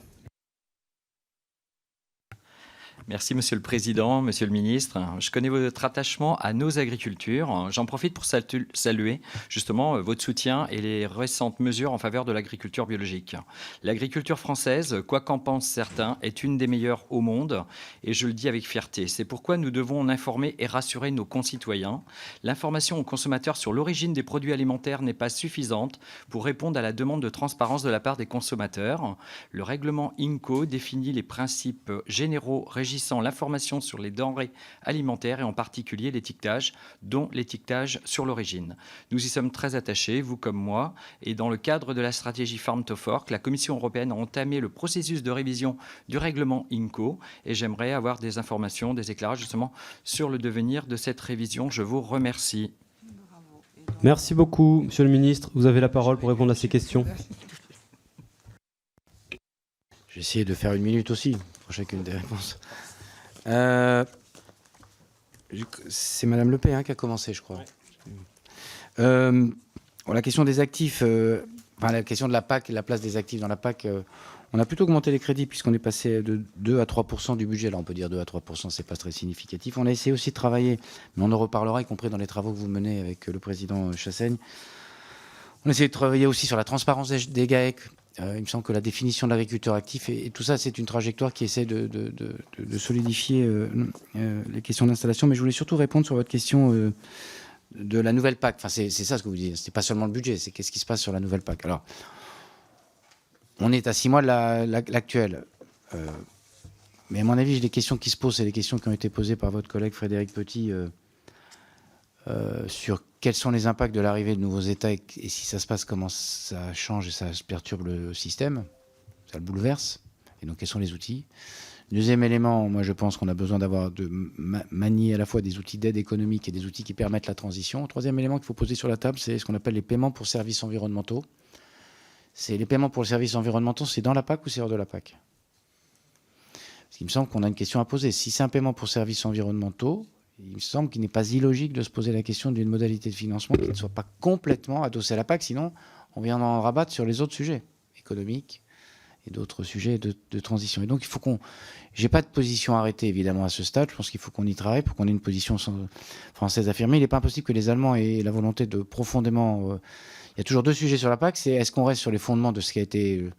Merci Monsieur le Président, Monsieur le Ministre. Je connais votre attachement à nos agricultures. J'en profite pour saluer justement votre soutien et les récentes mesures en faveur de l'agriculture biologique. L'agriculture française, quoi qu'en pensent certains, est une des meilleures au monde et je le dis avec fierté. C'est pourquoi nous devons en informer et rassurer nos concitoyens. L'information aux consommateurs sur l'origine des produits alimentaires n'est pas suffisante pour répondre à la demande de transparence de la part des consommateurs. Le règlement INCO définit les principes généraux régissant l'information sur les denrées alimentaires et en particulier l'étiquetage, dont l'étiquetage sur l'origine. Nous y sommes très attachés, vous comme moi, et dans le cadre de la stratégie Farm to Fork, la Commission européenne a entamé le processus de révision du règlement INCO et j'aimerais avoir des informations, des éclairages justement sur le devenir de cette révision. Je vous remercie. Merci beaucoup, Monsieur le Ministre. Vous avez la parole pour répondre à ces questions. Je vais essayer de faire une minute aussi pour chacune des réponses. C'est Madame Le Pen qui a commencé, je crois. Ouais. La question des actifs, la question de la PAC et la place des actifs dans la PAC, on a plutôt augmenté les crédits puisqu'on est passé de 2 à 3% du budget. Là, on peut dire 2 à 3%, c'est pas très significatif. On a essayé aussi de travailler, mais on en reparlera, y compris dans les travaux que vous menez avec le président Chassaigne. On a essayé de travailler aussi sur la transparence des GAEC. Il me semble que la définition de l'agriculteur actif et tout ça, c'est une trajectoire qui essaie de solidifier les questions d'installation. Mais je voulais surtout répondre sur votre question de la nouvelle PAC. Enfin, c'est ça ce que vous dites. C'est pas seulement le budget, c'est qu'est-ce qui se passe sur la nouvelle PAC. Alors, on est à 6 mois de l'actuelle. Mais à mon avis, les questions qui se posent, c'est les questions qui ont été posées par votre collègue Frédéric Petit sur quels sont les impacts de l'arrivée de nouveaux États et si ça se passe, comment ça change et ça perturbe le système, ça le bouleverse. Et donc, quels sont les outils? Deuxième élément, moi je pense qu'on a besoin de manier à la fois des outils d'aide économique et des outils qui permettent la transition. Troisième élément qu'il faut poser sur la table, c'est ce qu'on appelle les paiements pour services environnementaux. C'est les paiements pour les services environnementaux, c'est dans la PAC ou c'est hors de la PAC? Parce qu'il me semble qu'on a une question à poser. Si c'est un paiement pour services environnementaux, il me semble qu'il n'est pas illogique de se poser la question d'une modalité de financement qui ne soit pas complètement adossée à la PAC, sinon on vient d'en rabattre sur les autres sujets économiques et d'autres sujets de transition. Et donc il faut qu'on... J'ai pas de position arrêtée évidemment à ce stade, je pense qu'il faut qu'on y travaille pour qu'on ait une position française affirmée. Il n'est pas impossible que les Allemands aient la volonté de profondément... Il y a toujours deux sujets sur la PAC, c'est est-ce qu'on reste sur les fondements de ce qui a été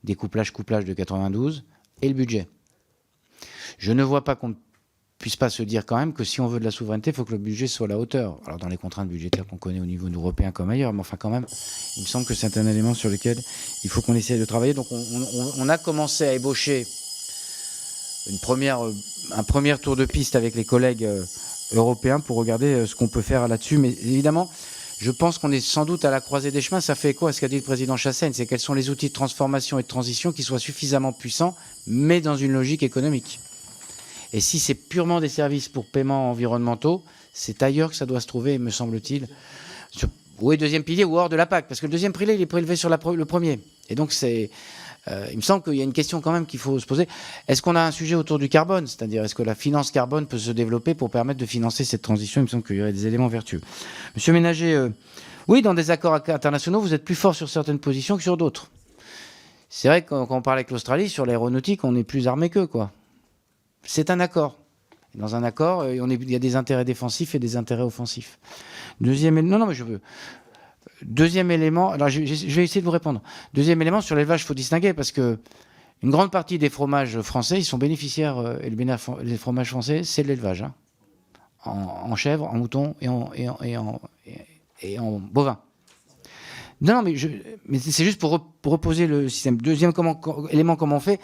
découplage-couplage de 92 et le budget. Je ne vois pas qu'on ne puisse pas se dire quand même que si on veut de la souveraineté, il faut que le budget soit à la hauteur. Alors dans les contraintes budgétaires qu'on connaît au niveau européen comme ailleurs, mais enfin quand même, il me semble que c'est un élément sur lequel il faut qu'on essaye de travailler. Donc on a commencé à ébaucher un premier tour de piste avec les collègues européens pour regarder ce qu'on peut faire là-dessus. Mais évidemment, je pense qu'on est sans doute à la croisée des chemins. Ça fait écho à ce qu'a dit le président Chassaigne, c'est quels sont les outils de transformation et de transition qui soient suffisamment puissants, mais dans une logique économique. Et si c'est purement des services pour paiements environnementaux, c'est ailleurs que ça doit se trouver, me semble-t-il. Oui, deuxième pilier ou hors de la PAC, parce que le deuxième pilier, il est prélevé sur le premier. Et donc, il me semble qu'il y a une question quand même qu'il faut se poser. Est-ce qu'on a un sujet autour du carbone? C'est-à-dire, est-ce que la finance carbone peut se développer pour permettre de financer cette transition? Il me semble qu'il y aurait des éléments vertueux. Monsieur Ménager, oui, dans des accords internationaux, vous êtes plus fort sur certaines positions que sur d'autres. C'est vrai que quand on parle avec l'Australie, sur l'aéronautique, on est plus armé qu'eux, quoi. C'est un accord. Et dans un accord, il y a des intérêts défensifs et des intérêts offensifs. Deuxième élément, alors je vais essayer de vous répondre. Deuxième élément, sur l'élevage, il faut distinguer parce que une grande partie des fromages français, ils sont bénéficiaires, et les fromages français, c'est de l'élevage. Hein, en chèvre, en mouton et en bovin. Non, mais c'est juste pour reposer le système. Deuxième élément, comment on fait?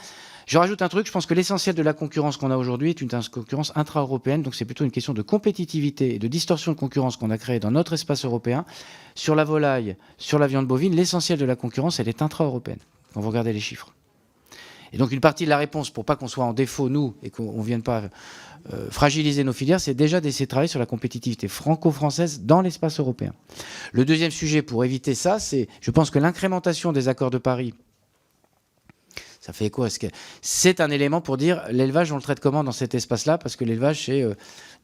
Je rajoute un truc, je pense que l'essentiel de la concurrence qu'on a aujourd'hui est une concurrence intra-européenne, donc c'est plutôt une question de compétitivité et de distorsion de concurrence qu'on a créée dans notre espace européen. Sur la volaille, sur la viande bovine, l'essentiel de la concurrence, elle est intra-européenne, quand vous regardez les chiffres. Et donc une partie de la réponse, pour pas qu'on soit en défaut, nous, et qu'on ne vienne pas fragiliser nos filières, c'est déjà d'essayer de travailler sur la compétitivité franco-française dans l'espace européen. Le deuxième sujet pour éviter ça, c'est, je pense que l'incrémentation des accords de Paris, ça fait écho à ce que c'est un élément pour dire l'élevage, on le traite comment dans cet espace-là? Parce que l'élevage, c'est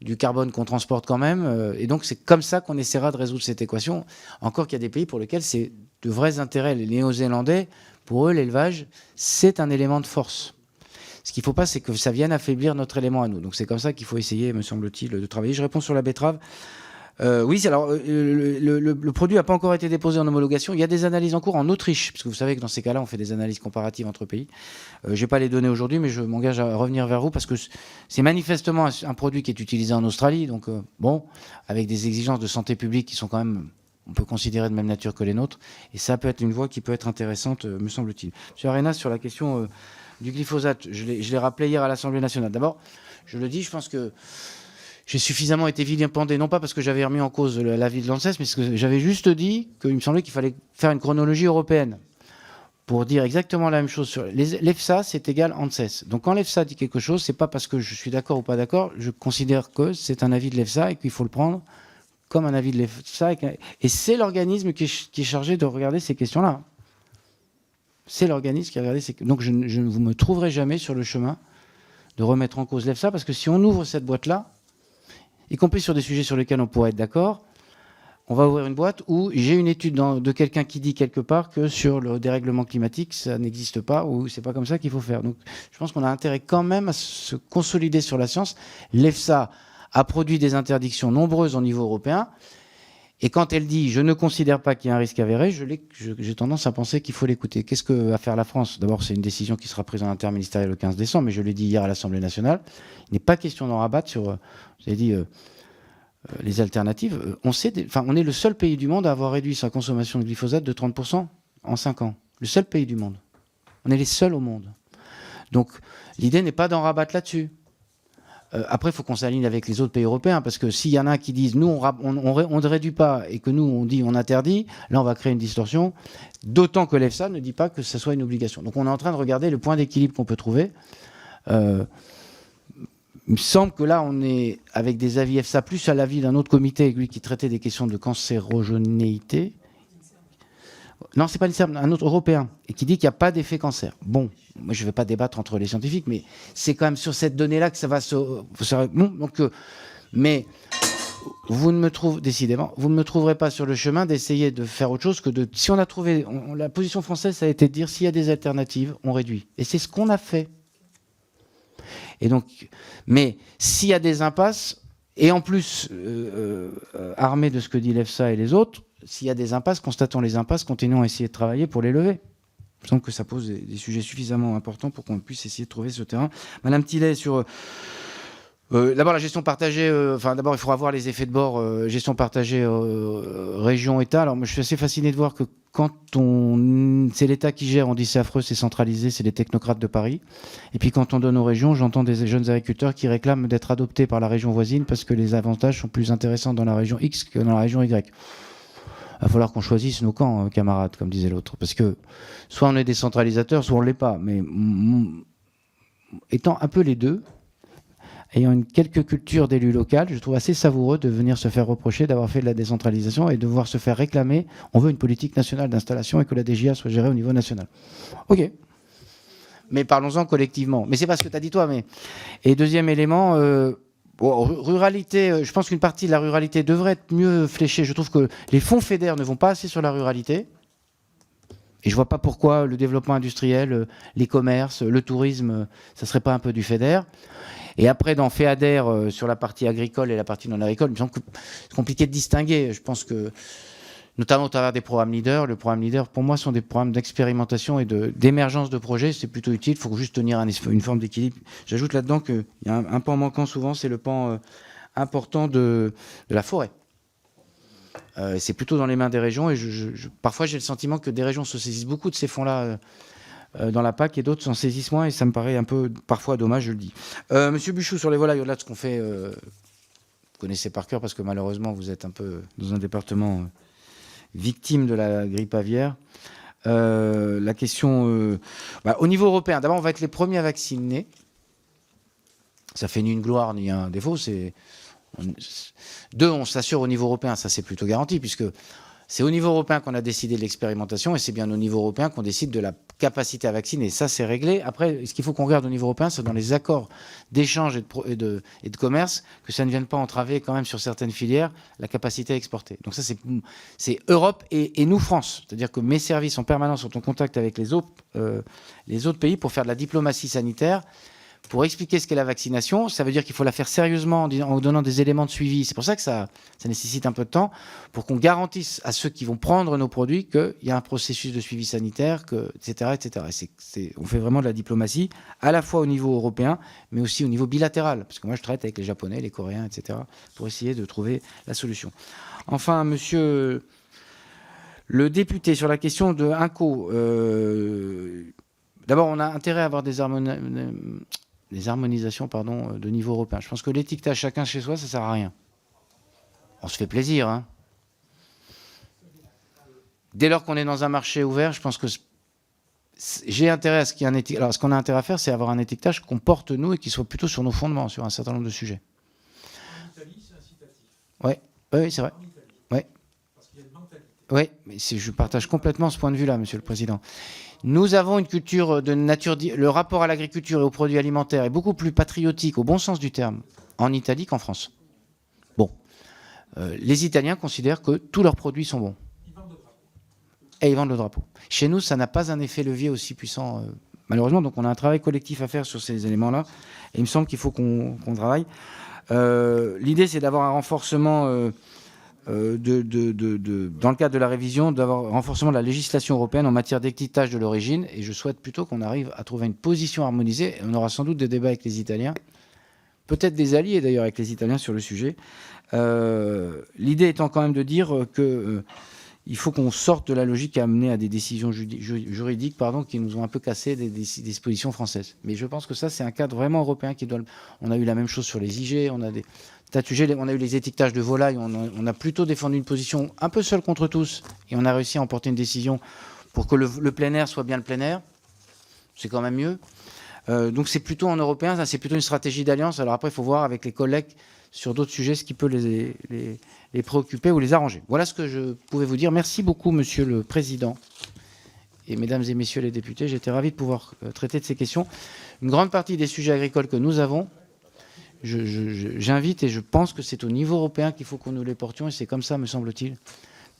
du carbone qu'on transporte quand même. Et donc, c'est comme ça qu'on essaiera de résoudre cette équation. Encore qu'il y a des pays pour lesquels c'est de vrais intérêts. Les Néo-Zélandais, pour eux, l'élevage, c'est un élément de force. Ce qu'il ne faut pas, c'est que ça vienne affaiblir notre élément à nous. Donc, c'est comme ça qu'il faut essayer, me semble-t-il, de travailler. Je réponds sur la betterave. Oui, alors le produit n'a pas encore été déposé en homologation. Il y a des analyses en cours en Autriche, parce que vous savez que dans ces cas-là, on fait des analyses comparatives entre pays. Je n'ai pas les données aujourd'hui, mais je m'engage à revenir vers vous, parce que c'est manifestement un produit qui est utilisé en Australie, donc bon, avec des exigences de santé publique qui sont quand même, on peut considérer de même nature que les nôtres, et ça peut être une voie qui peut être intéressante, me semble-t-il. Monsieur Arenas, sur la question du glyphosate, je l'ai rappelé hier à l'Assemblée nationale. D'abord, je le dis, je pense que j'ai suffisamment été vilipendé, non pas parce que j'avais remis en cause l'avis de l'ANSES, mais parce que j'avais juste dit qu'il me semblait qu'il fallait faire une chronologie européenne pour dire exactement la même chose. Sur l'EFSA, c'est égal ANSES. Donc quand l'EFSA dit quelque chose, c'est pas parce que je suis d'accord ou pas d'accord, je considère que c'est un avis de l'EFSA et qu'il faut le prendre comme un avis de l'EFSA. Et c'est l'organisme qui est chargé de regarder ces questions-là. C'est l'organisme qui a regardé ces questions. Donc je ne vous me trouverai jamais sur le chemin de remettre en cause l'EFSA, parce que si on ouvre cette boîte-là, y compris sur des sujets sur lesquels on pourrait être d'accord, on va ouvrir une boîte où j'ai une étude de quelqu'un qui dit quelque part que sur le dérèglement climatique, ça n'existe pas ou c'est pas comme ça qu'il faut faire. Donc, je pense qu'on a intérêt quand même à se consolider sur la science. L'EFSA a produit des interdictions nombreuses au niveau européen. Et quand elle dit « je ne considère pas qu'il y a un risque avéré », j'ai tendance à penser qu'il faut l'écouter. Qu'est-ce que va faire la France? D'abord, c'est une décision qui sera prise en interministériel le 15 décembre, mais je l'ai dit hier à l'Assemblée nationale. Il n'est pas question d'en rabattre sur, vous avez dit, les alternatives. On est le seul pays du monde à avoir réduit sa consommation de glyphosate de 30% en 5 ans. Le seul pays du monde. On est les seuls au monde. Donc, l'idée n'est pas d'en rabattre là-dessus. Après, il faut qu'on s'aligne avec les autres pays européens, parce que s'il y en a qui disent nous, on ne réduit pas, et que nous, on dit on interdit, là, on va créer une distorsion, d'autant que l'EFSA ne dit pas que ce soit une obligation. Donc, on est en train de regarder le point d'équilibre qu'on peut trouver. Il me semble que là, on est avec des avis EFSA, plus à l'avis d'un autre comité, lui, qui traitait des questions de cancérogénéité. Non, c'est pas l'INSERM, un autre européen, et qui dit qu'il n'y a pas d'effet cancer. Bon, moi je ne vais pas débattre entre les scientifiques, mais c'est quand même sur cette donnée-là que ça va se... Bon, donc, mais vous ne me trouvez, décidément, vous ne me trouverez pas sur le chemin d'essayer de faire autre chose que de... Si on a trouvé... la position française, ça a été de dire s'il y a des alternatives, on réduit. Et c'est ce qu'on a fait. Et donc, mais s'il y a des impasses, et en plus, armé de ce que dit l'EFSA et les autres, s'il y a des impasses, constatons les impasses, continuons à essayer de travailler pour les lever. Il me semble que ça pose des sujets suffisamment importants pour qu'on puisse essayer de trouver ce terrain. Madame Tillet, sur... d'abord, la gestion partagée, d'abord, il faudra voir les effets de bord, gestion partagée région-État. Alors, moi, je suis assez fasciné de voir que quand c'est l'État qui gère, on dit c'est affreux, c'est centralisé, c'est les technocrates de Paris. Et puis, quand on donne aux régions, j'entends des jeunes agriculteurs qui réclament d'être adoptés par la région voisine parce que les avantages sont plus intéressants dans la région X que dans la région Y. Il va falloir qu'on choisisse nos camps, camarades, comme disait l'autre. Parce que soit on est décentralisateur, soit on ne l'est pas. Mais étant un peu les deux, ayant quelques cultures d'élus locaux, je trouve assez savoureux de venir se faire reprocher d'avoir fait de la décentralisation et de voir se faire réclamer on veut une politique nationale d'installation et que la DGA soit gérée au niveau national. Ok. Mais parlons-en collectivement. Mais c'est pas ce que tu as dit toi. Et deuxième élément... ruralité, je pense qu'une partie de la ruralité devrait être mieux fléchée. Je trouve que les fonds FEDER ne vont pas assez sur la ruralité. Et je vois pas pourquoi le développement industriel, les commerces, le tourisme, ça serait pas un peu du FEDER. Et après, dans FEADER, sur la partie agricole et la partie non agricole, il me semble que c'est compliqué de distinguer. Je pense que, notamment au travers des programmes leaders, le programme leader, pour moi, sont des programmes d'expérimentation et d'émergence de projets. C'est plutôt utile. Il faut juste tenir une forme d'équilibre. J'ajoute là-dedans qu'il y a un pan manquant souvent, c'est le pan important de la forêt. C'est plutôt dans les mains des régions. Et parfois, j'ai le sentiment que des régions se saisissent beaucoup de ces fonds-là dans la PAC et d'autres s'en saisissent moins. Et ça me paraît un peu, parfois, dommage, je le dis. Monsieur Buchou, sur les volailles, au-delà de ce qu'on fait, vous connaissez par cœur parce que malheureusement, vous êtes un peu dans un département... victime de la grippe aviaire. La question... au niveau européen, d'abord, on va être les premiers à vacciner. Ça fait ni une gloire ni un défaut. On s'assure au niveau européen, ça c'est plutôt garanti, puisque c'est au niveau européen qu'on a décidé de l'expérimentation et c'est bien au niveau européen qu'on décide de la capacité à vacciner. Ça, c'est réglé. Après, ce qu'il faut qu'on regarde au niveau européen, c'est dans les accords d'échange et de commerce, que ça ne vienne pas entraver quand même sur certaines filières la capacité à exporter. Donc ça, c'est Europe et nous, France. C'est-à-dire que mes services en permanence sont en contact avec les autres pays pour faire de la diplomatie sanitaire, pour expliquer ce qu'est la vaccination. Ça veut dire qu'il faut la faire sérieusement en donnant des éléments de suivi. C'est pour ça que ça nécessite un peu de temps, pour qu'on garantisse à ceux qui vont prendre nos produits qu'il y a un processus de suivi sanitaire, etc. etc. On fait vraiment de la diplomatie, à la fois au niveau européen, mais aussi au niveau bilatéral. Parce que moi, je traite avec les Japonais, les Coréens, etc., pour essayer de trouver la solution. Enfin, monsieur le député, sur la question de INCO, d'abord, on a intérêt à avoir des harmonisations de niveau européen. Je pense que l'étiquetage chacun chez soi, ça sert à rien. On se fait plaisir. Hein. Dès lors qu'on est dans un marché ouvert, je pense que j'ai intérêt à ce qu'il y ait un étiquetage. Alors, ce qu'on a intérêt à faire, c'est avoir un étiquetage qu'on porte nous et qui soit plutôt sur nos fondements, sur un certain nombre de sujets. En Italie, c'est incitatif. Oui, c'est vrai. Oui. Parce qu'il y a une mentalité. Oui, mais je partage complètement ce point de vue-là, Monsieur le Président. Nous avons une culture de nature... Le rapport à l'agriculture et aux produits alimentaires est beaucoup plus patriotique, au bon sens du terme, en Italie qu'en France. Les Italiens considèrent que tous leurs produits sont bons. Et ils vendent le drapeau. Chez nous, ça n'a pas un effet levier aussi puissant, malheureusement. Donc on a un travail collectif à faire sur ces éléments-là. Et il me semble qu'il faut qu'on travaille. L'idée, c'est d'avoir un renforcement, dans le cadre de la révision, d'avoir un renforcement de la législation européenne en matière d'étiquetage de l'origine. Et je souhaite plutôt qu'on arrive à trouver une position harmonisée. On aura sans doute des débats avec les Italiens. Peut-être des alliés d'ailleurs avec les Italiens sur le sujet. L'idée étant quand même de dire que il faut qu'on sorte de la logique qui a amené à des décisions juridiques qui nous ont un peu cassé des dispositions françaises. Mais je pense que ça, c'est un cadre vraiment européen qui doit... On a eu la même chose sur les IG, on a des tas de sujets, on a eu les étiquetages de volailles, on a plutôt défendu une position un peu seule contre tous, et on a réussi à emporter une décision pour que le plein air soit bien le plein air. C'est quand même mieux. Donc c'est plutôt en européen, ça, c'est plutôt une stratégie d'alliance. Alors après, il faut voir avec les collègues sur d'autres sujets ce qui peut les préoccuper ou les arranger. Voilà ce que je pouvais vous dire. Merci beaucoup, Monsieur le Président. Et mesdames et messieurs les députés, j'étais ravi de pouvoir traiter de ces questions. Une grande partie des sujets agricoles que nous avons, j'invite et je pense que c'est au niveau européen qu'il faut que nous les portions. Et c'est comme ça, me semble-t-il,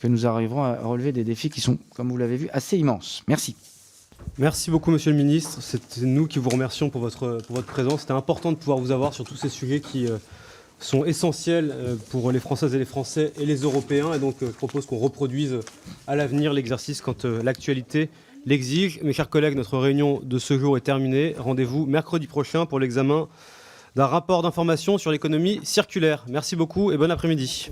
que nous arriverons à relever des défis qui sont, comme vous l'avez vu, assez immenses. Merci. Merci beaucoup, Monsieur le Ministre. C'est nous qui vous remercions pour votre présence. C'était important de pouvoir vous avoir sur tous ces sujets qui sont essentiels pour les Françaises et les Français et les Européens. Et donc, je propose qu'on reproduise à l'avenir l'exercice quand l'actualité l'exige. Mes chers collègues, notre réunion de ce jour est terminée. Rendez-vous mercredi prochain pour l'examen d'un rapport d'information sur l'économie circulaire. Merci beaucoup et bon après-midi.